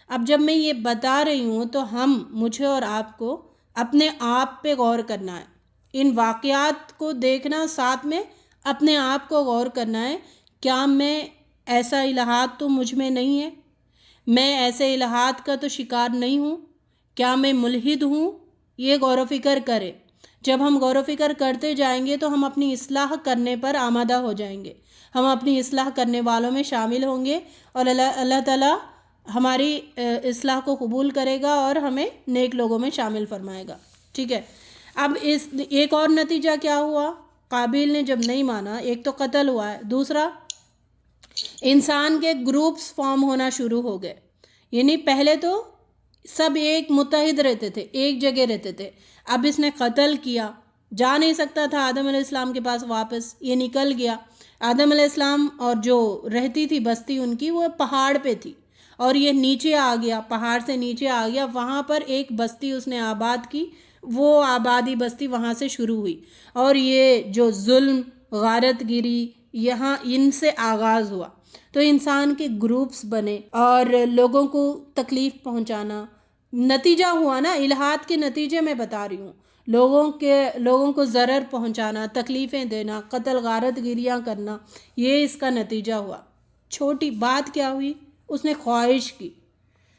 اب جب میں یہ بتا رہی ہوں تو مجھے اور آپ کو اپنے آپ پہ غور کرنا ہے، ان واقعات کو دیکھنا، ساتھ میں اپنے آپ کو غور کرنا ہے، کیا میں ایسا الحاد تو مجھ میں نہیں ہے؟ میں ایسے الحاد کا تو شکار نہیں ہوں؟ کیا میں ملحد ہوں؟ یہ غور و فکر کرے۔ جب ہم غور و فکر کرتے جائیں گے تو ہم اپنی اصلاح کرنے پر آمادہ ہو جائیں گے، ہم اپنی اصلاح کرنے والوں میں شامل ہوں گے، اور اللہ تعالیٰ ہماری اصلاح کو قبول کرے گا اور ہمیں نیک لوگوں میں شامل فرمائے گا، ٹھیک ہے؟ اب ایک اور نتیجہ کیا ہوا؟ قابیل نے جب نہیں مانا، ایک تو قتل ہوا ہے، دوسرا انسان کے گروپس فارم ہونا شروع ہو گئے۔ یعنی پہلے تو سب ایک متحد رہتے تھے، ایک جگہ رہتے تھے، اب اس نے قتل کیا، جا نہیں سکتا تھا آدم علیہ السلام کے پاس واپس، یہ نکل گیا۔ آدم علیہ السلام اور جو رہتی تھی بستی ان کی، وہ پہاڑ پہ تھی، اور یہ نیچے آ گیا، پہاڑ سے نیچے آ گیا، وہاں پر ایک بستی اس نے آباد کی، وہ آبادی بستی وہاں سے شروع ہوئی، اور یہ جو ظلم، غارت گیری یہاں ان سے آغاز ہوا۔ تو انسان کے گروپس بنے اور لوگوں کو تکلیف پہنچانا، نتیجہ ہوا نا الحاد کے نتیجے میں بتا رہی ہوں، لوگوں کو ضرر پہنچانا، تکلیفیں دینا، قتل غارت گیریاں کرنا، یہ اس کا نتیجہ ہوا۔ چھوٹی بات کیا ہوئی؟ اس نے خواہش کی،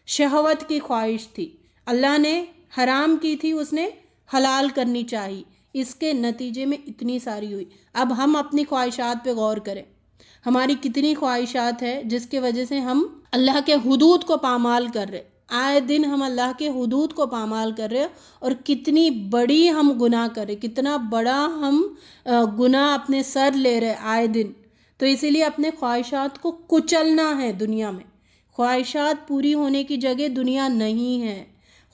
شہوت کی خواہش تھی، اللہ نے حرام کی تھی، اس نے حلال کرنی چاہی، اس کے نتیجے میں اتنی ساری ہوئی۔ اب ہم اپنی خواہشات پہ غور کریں، ہماری کتنی خواہشات ہے جس کی وجہ سے ہم اللہ کے حدود کو پامال کر رہے، آئے دن ہم اللہ کے حدود کو پامال کر رہے، اور کتنی بڑی ہم گناہ کر رہے، کتنا بڑا ہم گناہ اپنے سر لے رہے آئے دن۔ تو اسی لیے اپنے خواہشات کو کچلنا ہے۔ دنیا میں خواہشات پوری ہونے کی جگہ دنیا نہیں ہے،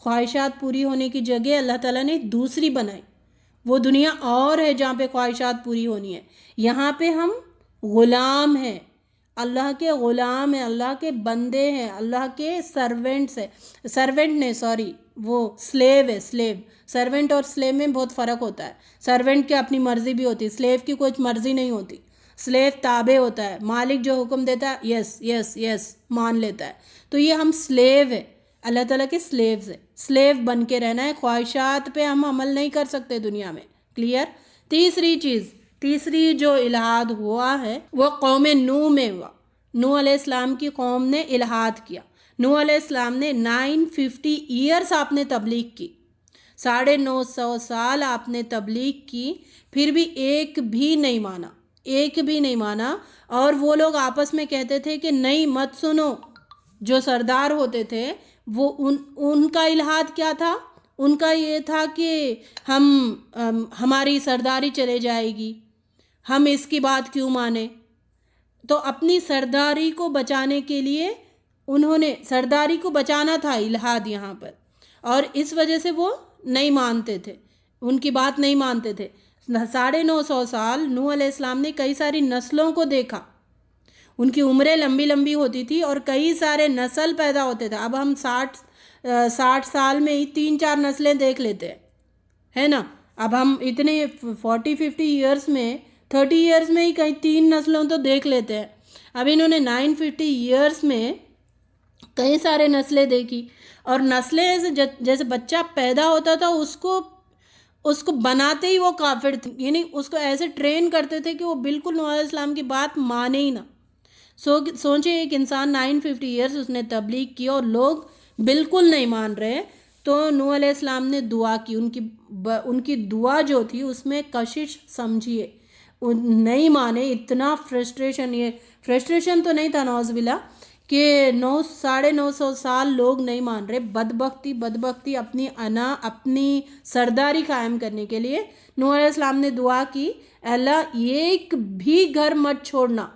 خواہشات پوری ہونے کی جگہ اللہ تعالیٰ نے دوسری بنائی، وہ دنیا اور ہے جہاں پہ خواہشات پوری ہونی ہے۔ یہاں پہ ہم غلام ہیں، اللہ کے غلام ہیں، اللہ کے بندے ہیں، اللہ کے سرونٹس ہیں، سرونٹ نہیں سوری وہ سلیو ہے، سلیو۔ سرونٹ اور سلیو میں بہت فرق ہوتا ہے۔ سرونٹ کی اپنی مرضی بھی ہوتی ہے، سلیو کی کوئی مرضی نہیں ہوتی، سلیو تابع ہوتا ہے، مالک جو حکم دیتا ہے یس یس یس مان لیتا ہے۔ تو یہ ہم سلیو ہے، اللہ تعالیٰ کے سلیوز ہیں، سلیو بن کے رہنا ہے، خواہشات پہ ہم عمل نہیں کر سکتے دنیا میں، کلیئر؟ تیسری جو الحاد ہوا ہے وہ قوم نوح میں ہوا۔ نوح علیہ السلام کی قوم نے الحاد کیا۔ نوح علیہ السلام نے 950 ایئرس آپ نے تبلیغ کی، 950 سال آپ نے تبلیغ کی، پھر بھی ایک بھی نہیں مانا، اور وہ لوگ آپس میں کہتے تھے کہ نہیں مت سنو۔ جو سردار ہوتے تھے وہ ان کا الحاد کیا تھا؟ ان کا یہ تھا کہ ہماری سرداری چلے جائے گی، ہم اس کی بات کیوں مانیں؟ تو اپنی سرداری کو بچانے کے لیے انہوں نے سرداری کو بچانا تھا الہاد یہاں پر، اور اس وجہ سے وہ نہیں مانتے تھے، ان کی بات نہیں مانتے تھے۔ 950 سال نوح علیہ السلام نے کئی ساری نسلوں کو دیکھا، ان کی عمریں لمبی لمبی ہوتی تھی اور کئی سارے نسل پیدا ہوتے تھے۔ اب ہم 60 سال میں ہی 3-4 نسلیں دیکھ لیتے ہیں، ہے نا؟ اب ہم اتنے 40-50 ایئرس میں 30 ایئرس میں ہی کئی 3 نسلوں تو دیکھ لیتے ہیں۔ اب انہوں نے 950 ایئرس میں کئی سارے نسلیں دیکھی، اور نسلیں جیسے بچہ پیدا ہوتا تھا اس کو بناتے ہی وہ کافر تھے، یعنی اس کو ایسے ٹرین کرتے تھے کہ وہ بالکل نوح علیہ السلام کی بات مانے ہی نہ۔ سوچے ایک انسان 950 ایئرس اس نے تبلیغ کی اور لوگ بالکل نہیں مان رہے، تو نوح علیہ السلام نے دعا کی، ان کی دعا جو تھی اس میں کشش سمجھیے، نہیں مانے، اتنا فرسٹریشن تو نہیں تھا نعوذ باللہ کہ 950 سال لوگ نہیں مان رہے، بدبختی اپنی اپنی سرداری قائم کرنے کے لیے نوح علیہ السلام نے دعا کی، اللہ ایک بھی گھر مت چھوڑنا،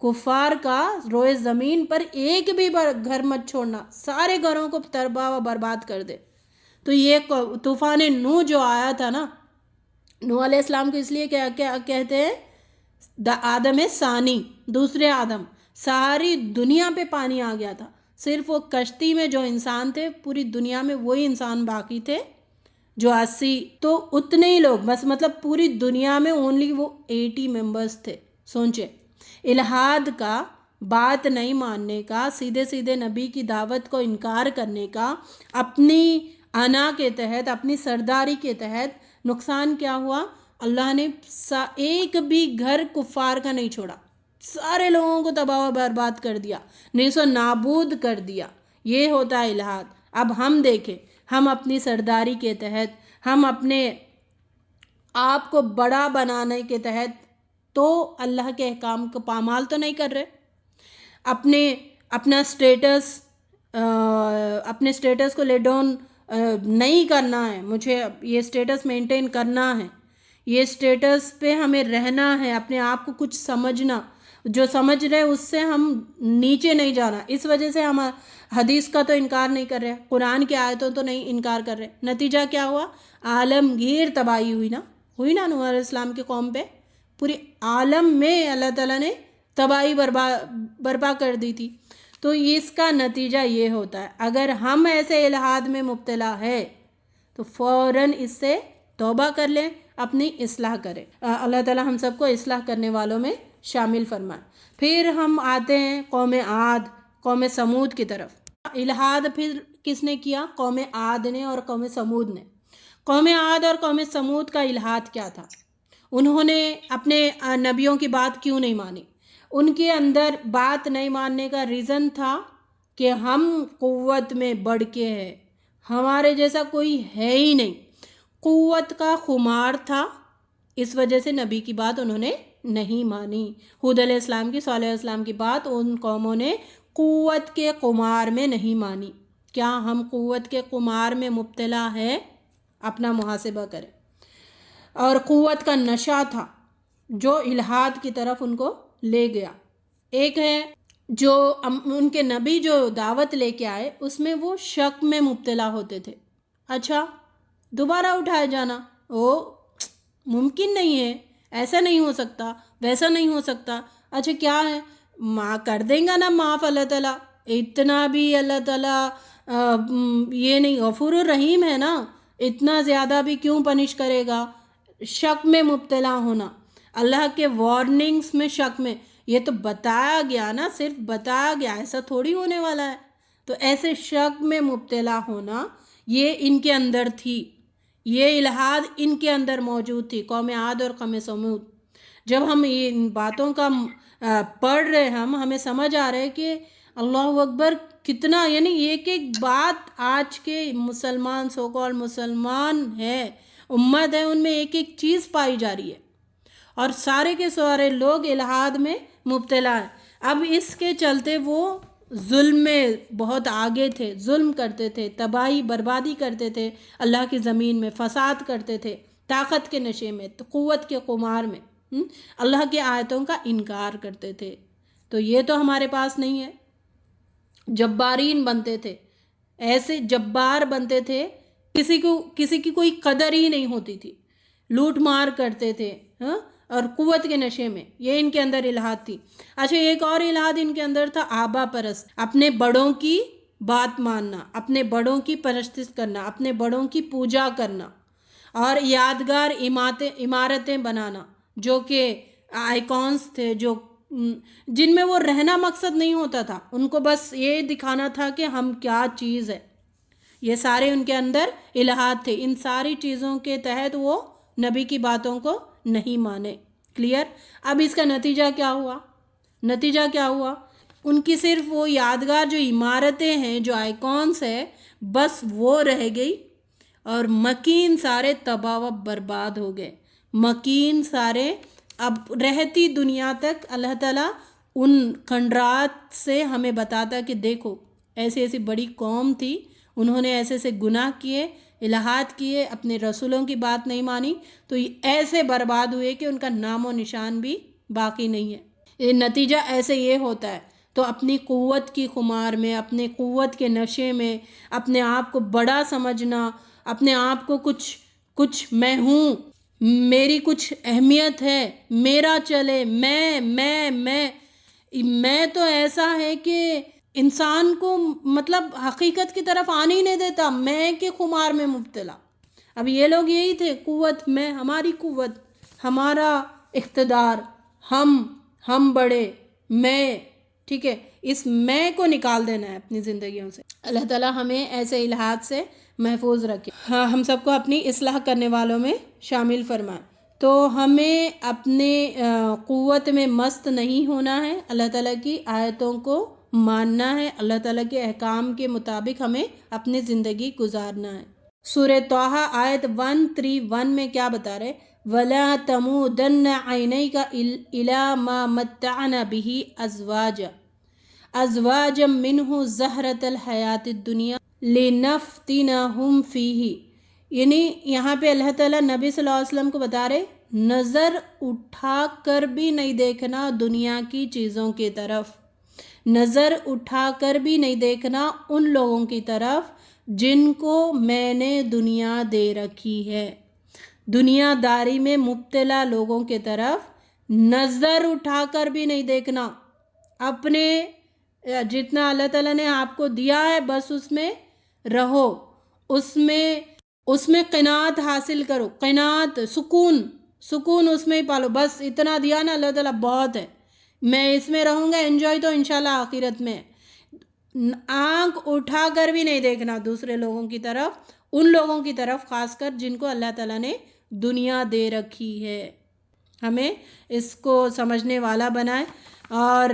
کفار کا روئے زمین پر ایک بھی گھر مت چھوڑنا، سارے گھروں کو تباہ و برباد کر دے۔ تو یہ طوفان نوح جو آیا تھا نا، نوح علیہ السلام کو اس لیے کیا کہتے ہیں آدم ثانی، دوسرے آدم، ساری دنیا پہ پانی آ گیا تھا، صرف وہ کشتی میں جو انسان تھے پوری دنیا میں وہی انسان باقی تھے جو 80، تو اتنے ہی لوگ بس، مطلب پوری دنیا میں اونلی وہ 80 ممبرس تھے۔ سوچے الہاد کا، بات نہیں ماننے کا، سیدھے نبی کی دعوت کو انکار کرنے کا، اپنی انا کے تحت، اپنی سرداری کے تحت نقصان کیا ہوا؟ اللہ نے ایک بھی گھر کفار کا نہیں چھوڑا، سارے لوگوں کو تباہ و برباد کر دیا، نیست و نابود کر دیا۔ یہ ہوتا ہے الہاد۔ اب ہم دیکھیں، ہم اپنی سرداری کے تحت، ہم اپنے آپ کو بڑا بنانے کے تحت تو اللہ کے احکام کو پامال تو نہیں کر رہے، اپنے اسٹیٹس کو لے ڈاؤن نہیں کرنا ہے، مجھے یہ اسٹیٹس مینٹین کرنا ہے، یہ اسٹیٹس پہ ہمیں رہنا ہے، اپنے آپ کو کچھ سمجھنا، جو سمجھ رہے اس سے ہم نیچے نہیں جانا۔ اس وجہ سے ہم حدیث کا تو انکار نہیں کر رہے، قرآن کی آیتوں تو نہیں انکار کر رہے، نتیجہ کیا ہوا؟ عالمگیر تباہی ہوئی نا نوح علیہ السلام کی قوم پہ، پوری عالم میں اللہ تعالیٰ نے تباہی برپا کر دی تھی۔ تو اس کا نتیجہ یہ ہوتا ہے، اگر ہم ایسے الہاد میں مبتلا ہے تو فوراً اس سے توبہ کر لیں، اپنی اصلاح کریں۔ اللہ تعالیٰ ہم سب کو اصلاح کرنے والوں میں شامل فرمائے۔ پھر ہم آتے ہیں قوم عاد، قوم سمود کی طرف۔ الہاد پھر کس نے کیا؟ قوم عاد نے اور قوم سمود نے۔ قوم عاد اور قوم سمود کا الہاد کیا تھا؟ انہوں نے اپنے نبیوں کی بات کیوں نہیں مانی؟ ان کے اندر بات نہیں ماننے کا ریزن تھا کہ ہم قوت میں بڑھ کے ہیں، ہمارے جیسا کوئی ہے ہی نہیں، قوت کا خمار تھا، اس وجہ سے نبی کی بات انہوں نے نہیں مانی۔ ہود علیہ السلام کی، صالح علیہ السلام کی بات ان قوموں نے قوت کے قمار میں نہیں مانی۔ کیا ہم قوت کے قمار میں مبتلا ہے؟ اپنا محاسبہ کریں۔ اور قوت کا نشہ تھا جو الہاد کی طرف ان کو لے گیا۔ ایک ہے جو ان کے نبی جو دعوت لے کے آئے اس میں وہ شک میں مبتلا ہوتے تھے، اچھا دوبارہ اٹھائے جانا وہ ممکن نہیں ہے، ایسا نہیں ہو سکتا، ویسا نہیں ہو سکتا، اچھا کیا ہے کر دیں گا نا معاف اللہ تعالیٰ، اتنا بھی اللہ تعالیٰ یہ نہیں، غفور الرحیم ہے نا، اتنا زیادہ بھی کیوں پنش کرے گا؟ شک میں مبتلا ہونا، اللہ کے وارننگز میں شک میں، یہ تو بتایا گیا نا، صرف بتایا گیا، ایسا تھوڑی ہونے والا ہے، تو ایسے شک میں مبتلا ہونا یہ ان کے اندر تھی، یہ الہاد ان کے اندر موجود تھی، قوم عاد اور قوم سمود۔ جب ہم ان باتوں کا پڑھ رہے ہمیں سمجھ آ رہا ہے کہ اللہ اکبر کتنا، یعنی ایک بات آج کے مسلمان سو کال مسلمان ہے، امت ہے، ان میں ایک چیز پائی جا رہی ہے اور سارے کے سارے لوگ الہاد میں مبتلا ہیں۔ اب اس کے چلتے وہ ظلم میں بہت آگے تھے، ظلم کرتے تھے، تباہی بربادی کرتے تھے، اللہ کی زمین میں فساد کرتے تھے، طاقت کے نشے میں، قوت کے قمار میں۔ اللہ کی آیتوں کا انکار کرتے تھے. تو یہ تو ہمارے پاس نہیں ہے. جبارین بنتے تھے, ایسے جبار بنتے تھے, کسی کی کوئی قدر ہی نہیں ہوتی تھی, لوٹ مار کرتے تھے اور قوت کے نشے میں. یہ ان کے اندر الہاد تھی. اچھا, ایک اور الہاد ان کے اندر تھا آبا پرست, اپنے بڑوں کی بات ماننا, اپنے بڑوں کی پرستش کرنا, اپنے بڑوں کی پوجا کرنا, اور یادگار عمارتیں بنانا جو کہ آئیکونس تھے, جن میں وہ رہنا مقصد نہیں ہوتا تھا, ان کو بس یہ دکھانا تھا کہ ہم کیا چیز ہے. یہ سارے ان کے اندر الہاد تھے. ان ساری چیزوں کے تحت وہ نبی کی باتوں کو نہیں مانے. کلیئر؟ اب اس کا نتیجہ کیا ہوا؟ نتیجہ کیا ہوا؟ ان کی صرف وہ یادگار جو عمارتیں ہیں, جو آئیکونس ہے, بس وہ رہ گئی, اور مکین سارے تباہ و برباد ہو گئے. مکین سارے اب رہتی دنیا تک اللہ تعالیٰ ان کھنڈرات سے ہمیں بتاتا کہ دیکھو ایسی ایسی بڑی قوم تھی, انہوں نے ایسے ایسے گناہ کیے, الہات کیے, اپنے رسولوں کی بات نہیں مانی, تو یہ ایسے برباد ہوئے کہ ان کا نام و نشان بھی باقی نہیں ہے. یہ نتیجہ ایسے یہ ہوتا ہے. تو اپنی قوت کی خمار میں, اپنے قوت کے نشے میں, اپنے آپ کو بڑا سمجھنا, اپنے آپ کو کچھ میں ہوں, میری کچھ اہمیت ہے, میرا چلے, میں تو ایسا ہے کہ انسان کو مطلب حقیقت کی طرف آنے ہی نہیں دیتا, میں کے خمار میں مبتلا. اب یہ لوگ یہی تھے, قوت میں, ہماری قوت, ہمارا اقتدار, ہم بڑے, میں, ٹھیک ہے, اس میں کو نکال دینا ہے اپنی زندگیوں سے. اللہ تعالیٰ ہمیں ایسے الہات سے محفوظ رکھے. ہاں, ہم سب کو اپنی اصلاح کرنے والوں میں شامل فرمائے. تو ہمیں اپنے قوت میں مست نہیں ہونا ہے, اللہ تعالیٰ کی آیتوں کو ماننا ہے, اللہ تعالیٰ کے احکام کے مطابق ہمیں اپنی زندگی گزارنا ہے. سورہ طٰہٰ آیت 131 میں کیا بتا رہے؟ وَلَا تَمُودَنَّ عَيْنَيْكَ إِلَىٰ مَا مَتَّعْنَا بِهِ أَزْوَاجًا مِّنْهُ زَهْرَةَ الْحَيَاةِ الدُّنْيَا لِنَفْتِنَهُمْ فِيهِ. یعنی یہاں پہ اللہ تعالیٰ نبی صلی اللہ علیہ وسلم کو بتا رہے, نظر اٹھا کر بھی نہیں دیکھنا دنیا کی چیزوں کی طرف, نظر اٹھا کر بھی نہیں دیکھنا ان لوگوں کی طرف جن کو میں نے دنیا دے رکھی ہے. دنیا داری میں مبتلا لوگوں کی طرف نظر اٹھا کر بھی نہیں دیکھنا. اپنے جتنا اللہ تعالیٰ نے آپ کو دیا ہے بس اس میں رہو, اس میں قناعت حاصل کرو, قناعت, سکون اس میں ہی پالو. بس اتنا دیا نا اللہ تعالیٰ بہت ہے, میں اس میں رہوں گا, انجوائے تو انشاءاللہ آخرت میں. آنکھ اٹھا کر بھی نہیں دیکھنا دوسرے لوگوں کی طرف, ان لوگوں کی طرف خاص کر جن کو اللہ تعالیٰ نے دنیا دے رکھی ہے. ہمیں اس کو سمجھنے والا بنائے. اور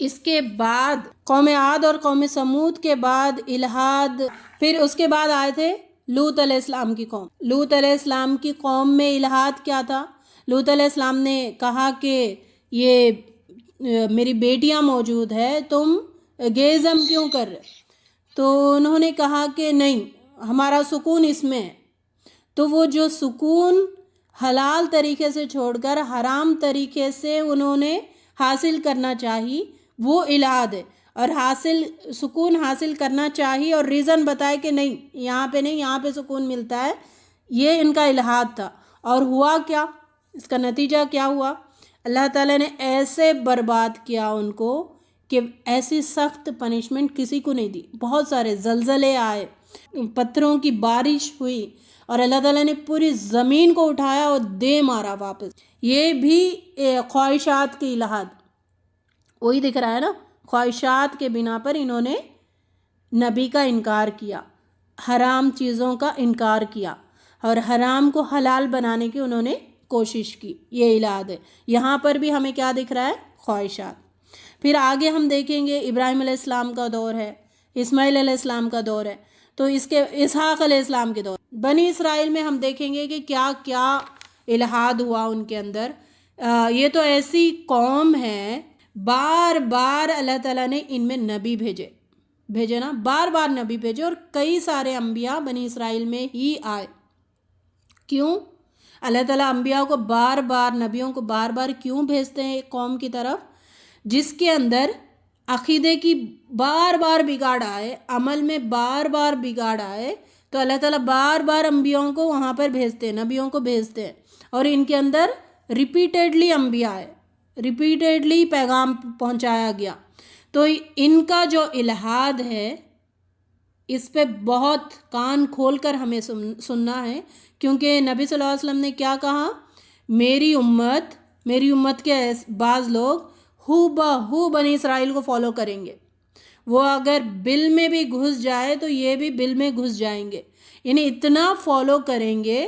اس کے بعد قوم عاد اور قوم سمود کے بعد الہاد, پھر اس کے بعد آئے تھے لوط علیہ السلام کی قوم. لوط علیہ السلام کی قوم میں الہاد کیا تھا؟ لوط علیہ السلام نے کہا کہ یہ میری بیٹیاں موجود ہے, تم گیزم کیوں کر رہے؟ تو انہوں نے کہا کہ نہیں, ہمارا سکون اس میں ہے. تو وہ جو سکون حلال طریقے سے چھوڑ کر حرام طریقے سے انہوں نے حاصل کرنا چاہی, وہ الہاد ہے. اور سکون حاصل کرنا چاہیے اور ریزن بتائے کہ نہیں یہاں پہ نہیں, یہاں پہ سکون ملتا ہے, یہ ان کا الہاد تھا. اور ہوا کیا؟ اس کا نتیجہ کیا ہوا؟ اللہ تعالیٰ نے ایسے برباد کیا ان کو کہ ایسی سخت پنشمنٹ کسی کو نہیں دی. بہت سارے زلزلے آئے, پتھروں کی بارش ہوئی, اور اللہ تعالیٰ نے پوری زمین کو اٹھایا اور دے مارا واپس. یہ بھی خواہشات کی الہاد, وہی دکھ رہا ہے نا, خواہشات کے بنا پر انہوں نے نبی کا انکار کیا, حرام چیزوں کا انکار کیا, اور حرام کو حلال بنانے کی انہوں نے کوشش کی. یہ الہاد ہے. یہاں پر بھی ہمیں کیا دکھ رہا ہے؟ خواہشات. پھر آگے ہم دیکھیں گے ابراہیم علیہ السلام کا دور ہے, اسماعیل علیہ السلام کا دور ہے, تو اس کے اسحاق علیہ السلام کے دور. بنی اسرائیل میں ہم دیکھیں گے کہ کیا کیا الہاد ہوا ان کے اندر. یہ تو ایسی قوم ہے, بار بار اللہ تعالیٰ نے ان میں نبی بھیجے نا, بار بار نبی بھیجے, اور کئی سارے انبیاء بنی اسرائیل میں ہی آئے. کیوں؟ اللہ تعالیٰ انبیاء کو بار بار، نبیوں کو بار بار کیوں بھیجتے ہیں ایک قوم کی طرف جس کے اندر عقیدے کی بار بار بگاڑ آئے، عمل میں بار بار بگاڑ آئے، تو اللہ تعالیٰ بار بار انبیاءوں کو وہاں پر بھیجتے ہیں، نبیوں کو بھیجتے ہیں، اور ان کے اندر ریپیٹیڈلی انبیاء آئے، ریپیٹیڈلی پیغام پہنچایا گیا۔ تو ان کا جو الہاد ہے اس پہ بہت کان کھول کر ہمیں سننا ہے، کیونکہ نبی صلی اللہ علیہ وسلم نے کیا کہا، میری امت کے بعض لوگ ہو بہو بنی اسرائیل کو فالو کریں گے، وہ اگر بل میں بھی گھس جائے تو یہ بھی بل میں گھس جائیں گے، یعنی اتنا فالو کریں گے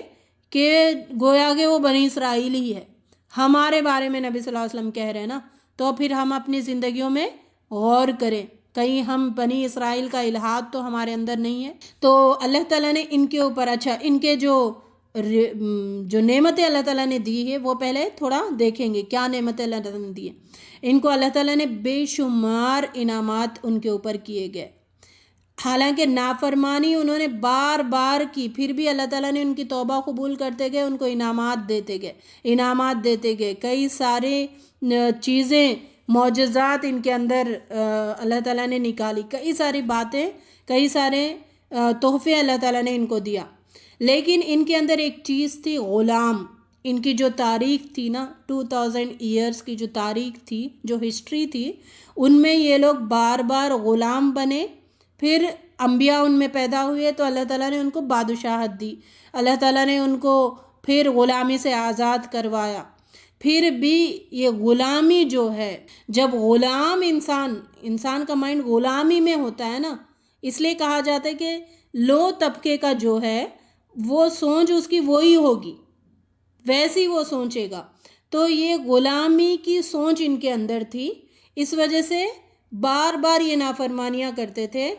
کہ گویا کہ وہ بنی اسرائیل ہی ہے۔ ہمارے بارے میں نبی صلی اللہ علیہ وسلم کہہ رہے ہیں نا، تو پھر ہم اپنی زندگیوں میں غور کریں، کہیں ہم بنی اسرائیل کا الہاد تو ہمارے اندر نہیں ہے۔ تو اللہ تعالیٰ نے ان کے اوپر ان کے جو نعمتیں اللہ تعالیٰ نے دی ہے وہ پہلے تھوڑا دیکھیں گے، کیا نعمتیں اللہ تعالیٰ نے دی ہیں۔ ان کو اللہ تعالیٰ نے بے شمار انعامات ان کے اوپر کیے گئے، حالانکہ نافرمانی انہوں نے بار بار کی، پھر بھی اللہ تعالیٰ نے ان کی توبہ قبول کرتے گئے، ان کو انعامات دیتے گئے، کئی سارے چیزیں، معجزات ان کے اندر اللہ تعالیٰ نے نکالی، کئی ساری باتیں، کئی سارے تحفے اللہ تعالیٰ نے ان کو دیا۔ لیکن ان کے اندر ایک چیز تھی، غلام۔ ان کی جو تاریخ تھی نا، 2000 ایئرس کی جو تاریخ تھی، جو ہسٹری تھی، ان میں یہ لوگ بار بار غلام بنے، پھر انبیاء ان میں پیدا ہوئے تو اللہ تعالیٰ نے ان کو بادشاہت دی، اللہ تعالیٰ نے ان کو پھر غلامی سے آزاد کروایا۔ پھر بھی یہ غلامی جو ہے، جب غلام انسان کا مائنڈ غلامی میں ہوتا ہے نا، اس لیے کہا جاتا ہے کہ لو طبقے کا جو ہے وہ سوچ اس کی وہی ہوگی، ویسی وہ سوچے گا۔ تو یہ غلامی کی سوچ ان کے اندر تھی، اس وجہ سے بار بار یہ نافرمانیاں کرتے تھے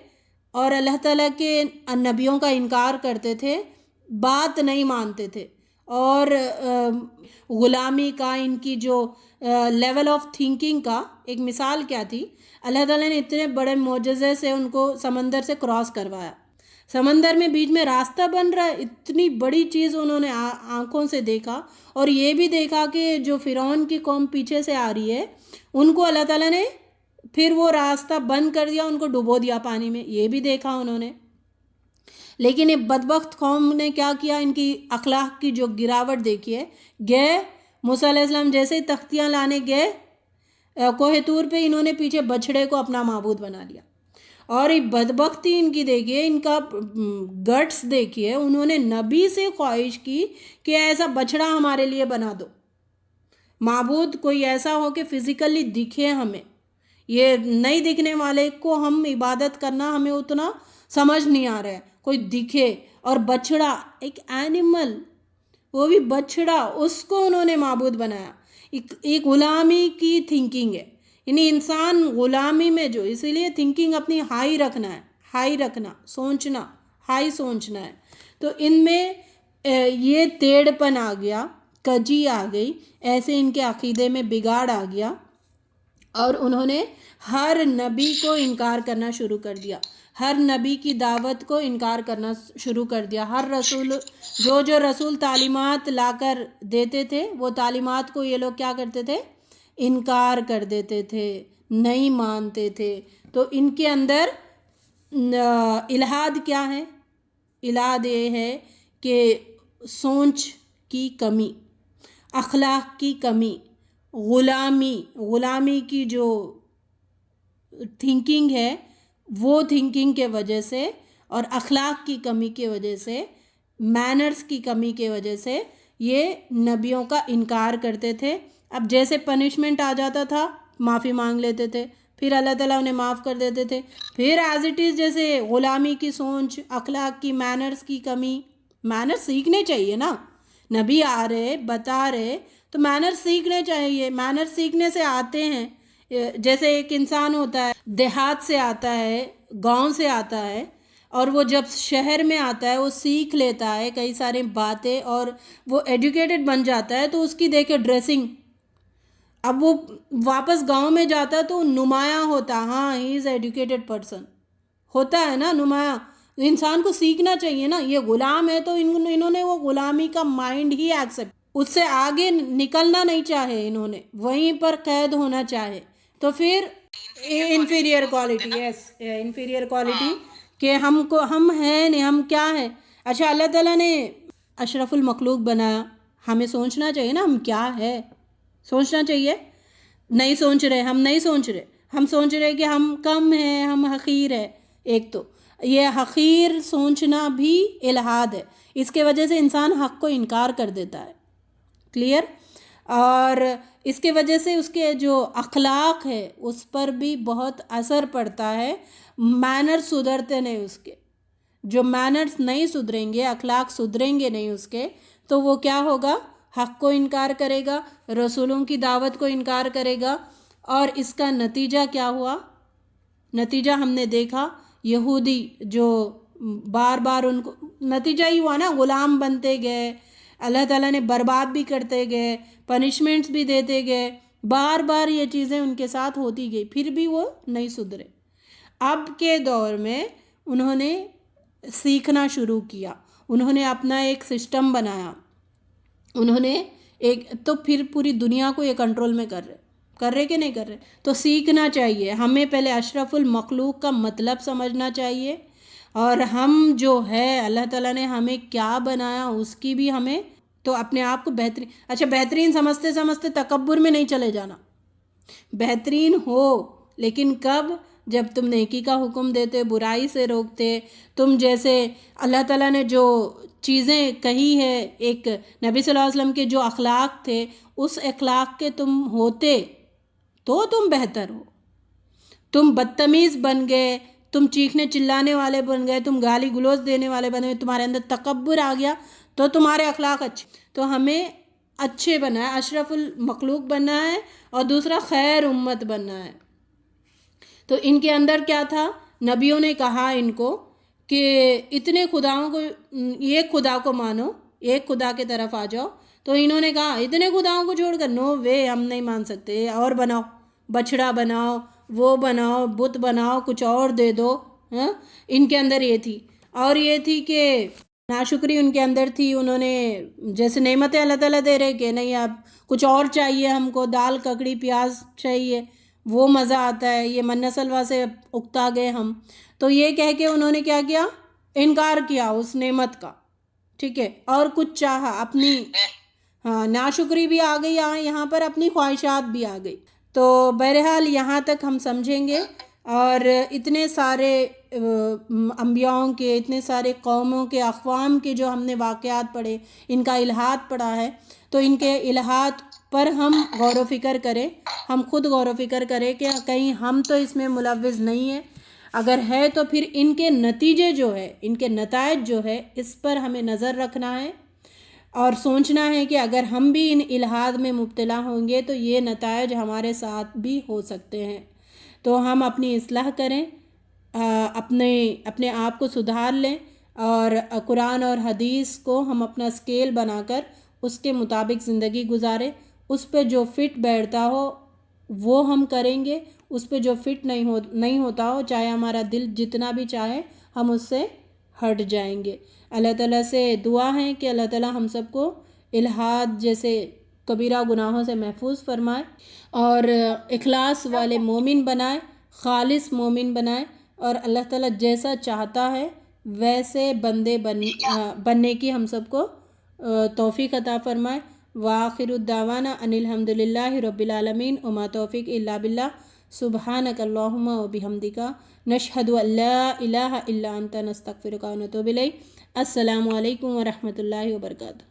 اور اللہ تعالیٰ کے نبیوں کا انکار کرتے تھے، بات نہیں مانتے تھے، اور غلامی کا ان کی جو لیول آف تھنکنگ کا ایک مثال کیا تھی، اللہ تعالیٰ نے اتنے بڑے معجزے سے ان کو سمندر سے کراس کروایا، سمندر میں بیچ میں راستہ بن رہا ہے، اتنی بڑی چیز انہوں نے آنکھوں سے دیکھا، اور یہ بھی دیکھا کہ جو فرعون کی قوم پیچھے سے آ رہی ہے ان کو اللہ تعالیٰ نے پھر وہ راستہ بند کر دیا، ان کو ڈبو دیا پانی میں، یہ بھی دیکھا انہوں نے۔ لیکن یہ بدبخت قوم نے کیا کیا، ان کی اخلاق کی جو گراوٹ دیکھیے، گئے موسیٰ علیہ السلام جیسے ہی تختیاں لانے گئے کوہ طور پہ، انہوں نے پیچھے بچھڑے کو اپنا معبود بنا لیا، اور یہ بدبختی ان کی دیکھیے، ان کا گٹس دیکھیے، انہوں نے نبی سے خواہش کی کہ ایسا بچھڑا ہمارے لیے بنا دو، معبود کوئی ایسا ہو کہ فزیکلی دکھے ہمیں، یہ نہیں دکھنے والے کو ہم عبادت کرنا ہمیں اتنا سمجھ نہیں آ رہا ہے، کوئی دکھے، اور بچھڑا ایک اینیمل، وہ بھی بچھڑا، اس کو انہوں نے معبود بنایا۔ ایک غلامی کی تھنکنگ ہے، یعنی انسان غلامی میں جو، اسی لیے تھنکنگ اپنی ہائی رکھنا، سوچنا ہائی سوچنا ہے۔ تو ان میں یہ ٹیڑھ پن آ گیا، کجی آ گئی، ایسے ان کے عقیدے میں بگاڑ آ گیا، اور انہوں نے ہر نبی کو انکار کرنا شروع کر دیا، ہر نبی کی دعوت کو انکار کرنا شروع کر دیا، ہر رسول جو رسول تعلیمات لا کر دیتے تھے، وہ تعلیمات کو یہ لوگ کیا کرتے تھے، انکار کر دیتے تھے، نہیں مانتے تھے۔ تو ان کے اندر الہاد کیا ہے؟ الہاد یہ ہے کہ سوچ کی کمی، اخلاق کی کمی، غلامی کی جو تھنکنگ ہے، وہ تھنکنگ کے وجہ سے، اور اخلاق کی کمی کی وجہ سے، مینرز کی کمی کی وجہ سے یہ نبیوں کا انکار کرتے تھے۔ اب جیسے پنشمنٹ آ جاتا تھا، معافی مانگ لیتے تھے، پھر اللہ تعالیٰ انہیں معاف کر دیتے تھے، پھر ایز اٹ از جیسے غلامی کی سوچ، اخلاق کی، مینرز کی کمی۔ مینرز سیکھنے چاہیے نا، نبی آ رہے بتا رہے تو مینرز سیکھنے چاہیے، مینرز سیکھنے سے آتے ہیں۔ جیسے ایک انسان ہوتا ہے، دیہات سے آتا ہے، گاؤں سے آتا ہے، اور وہ جب شہر میں آتا ہے وہ سیکھ لیتا ہے کئی ساری باتیں، اور وہ ایجوکیٹڈ بن جاتا ہے، تو اس کی دیکھے ڈریسنگ، اب وہ واپس گاؤں میں جاتا ہے تو نمایاں ہوتا، ہاں ہی از ایجوکیٹڈ پرسن، ہوتا ہے نا نمایاں، انسان کو سیکھنا چاہیے نا، یہ غلام ہے تو انہوں نے وہ غلامی کا مائنڈ ہی ایکسیپٹ، اس سے آگے نکلنا نہیں چاہے، انہوں نے وہیں پر قید ہونا چاہے. تو پھر انفیریئر کوالٹی، یس انفیریئر کوالٹی کہ ہم ہیں نہیں، ہم کیا ہیں. اچھا اللہ تعالیٰ نے اشرف المخلوق بنایا، ہمیں سوچنا چاہیے نا ہم کیا ہے، سوچنا چاہیے. نہیں سوچ رہے، ہم سوچ رہے کہ ہم کم ہیں، ہم حقیر ہے. ایک تو یہ حقیر سوچنا بھی الحاد ہے، اس کے وجہ سے انسان حق کو انکار کر دیتا ہے. کلیئر؟ اور اس کے وجہ سے اس کے جو اخلاق ہے اس پر بھی بہت اثر پڑتا ہے. مینر سدھرتے نہیں، اس کے جو مینرز نہیں سدھریں گے، اخلاق سدھریں گے نہیں اس کے، تو وہ کیا ہوگا؟ حق کو انکار کرے گا، رسولوں کی دعوت کو انکار کرے گا. اور اس کا نتیجہ کیا ہوا؟ نتیجہ ہم نے دیکھا، یہودی جو بار بار ان کو نتیجہ ہی ہوا نا، غلام بنتے گئے، اللہ تعالیٰ نے برباد بھی کرتے گئے، پنشمنٹس بھی دیتے گئے، بار بار یہ چیزیں ان کے ساتھ ہوتی گئی، پھر بھی وہ نہیں سدھرے. اب کے دور میں انہوں نے سیکھنا شروع کیا، انہوں نے اپنا ایک سسٹم بنایا، انہوں نے تو پھر پوری دنیا کو یہ کنٹرول میں کر رہے کہ نہیں کر رہے. تو سیکھنا چاہیے ہمیں، پہلے اشرف المخلوق کا مطلب سمجھنا چاہیے، اور ہم جو ہے اللہ تعالیٰ نے ہمیں کیا بنایا اس کی بھی ہمیں تو اپنے آپ کو بہترین سمجھتے تکبر میں نہیں چلے جانا. بہترین ہو، لیکن کب؟ جب تم نیکی کا حکم دیتے، برائی سے روکتے. تم جیسے اللہ تعالیٰ نے جو چیزیں کہی ہے، ایک نبی صلی اللہ علیہ وسلم کے جو اخلاق تھے، اس اخلاق کے تم ہوتے تو تم بہتر ہو. تم بدتمیز بن گئے، تم چیخنے چلانے والے بن گئے، تم گالی گلوچ دینے والے بن گئے، تمہارے اندر تکبر آ گیا، تو تمہارے اخلاق اچھے. تو ہمیں اچھے بننا ہے، اشرف المخلوق بننا ہے، اور دوسرا خیر امت بننا ہے. تو ان کے اندر کیا تھا؟ نبیوں نے کہا ان کو کہ اتنے خداؤں کو، ایک خدا کو مانو، ایک خدا کے طرف آ جاؤ. تو انہوں نے کہا اتنے خداؤں کو چھوڑ کر نو وے، ہم نہیں مان سکتے، اور بناؤ، بچڑا بناؤ، وہ بناؤ، بت بناؤ، کچھ اور دے دو. ہاں، ان کے اندر یہ تھی. اور یہ تھی کہ ناشکری ان کے اندر تھی. انہوں نے جیسے نعمتیں اللہ تعالیٰ دے رہے کہ نہیں، اب کچھ اور چاہیے ہم کو، دال ککڑی پیاز چاہیے، وہ مزہ آتا ہے، یہ من سلوا سے اکتا گئے ہم. تو یہ کہہ کے انہوں نے کیا کیا؟ انکار کیا اس نعمت کا. ٹھیک ہے، اور کچھ چاہا اپنی، ہاں ناشکری بھی آ گئی یہاں پر، اپنی خواہشات بھی آ گئی. تو بہرحال یہاں تک ہم سمجھیں گے. اور اتنے سارے انبیاؤں کے، اتنے سارے قوموں کے، اقوام کے جو ہم نے واقعات پڑھے، ان کا الہات پڑھا ہے، تو ان کے الہات پر ہم غور و فکر کریں، ہم خود غور و فکر کریں کہ کہیں ہم تو اس میں ملوث نہیں ہیں. اگر ہے تو پھر ان کے نتیجے جو ہے، ان کے نتائج جو ہے، اس پر ہمیں نظر رکھنا ہے، اور سوچنا ہے کہ اگر ہم بھی ان الہاد میں مبتلا ہوں گے تو یہ نتائج ہمارے ساتھ بھی ہو سکتے ہیں. تو ہم اپنی اصلاح کریں، اپنے آپ کو سدھار لیں، اور قرآن اور حدیث کو ہم اپنا اسکیل بنا کر اس کے مطابق زندگی گزاریں. اس پہ جو فٹ بیٹھتا ہو وہ ہم کریں گے، اس پہ جو فٹ نہیں ہوتا ہو، چاہے ہمارا دل جتنا بھی چاہے، ہم اس سے ہٹ جائیں گے. اللہ تعالیٰ سے دعا ہے کہ اللہ تعالیٰ ہم سب کو الحاد جیسے کبیرہ گناہوں سے محفوظ فرمائے، اور اخلاص والے مومن بنائے، خالص مومن بنائے، اور اللہ تعالیٰ جیسا چاہتا ہے ویسے بندے بننے کی ہم سب کو توفیق عطا فرمائے. وآخر الدعوانا ان الحمد للہ رب العالمین، وما توفیق الا باللہ. سبحانک اللہم وبحمدک، نشہد ان لا الہ الا انت، نستغفرک ونتوب الیک. السلام علیکم ورحمۃ اللہ وبرکاتہ.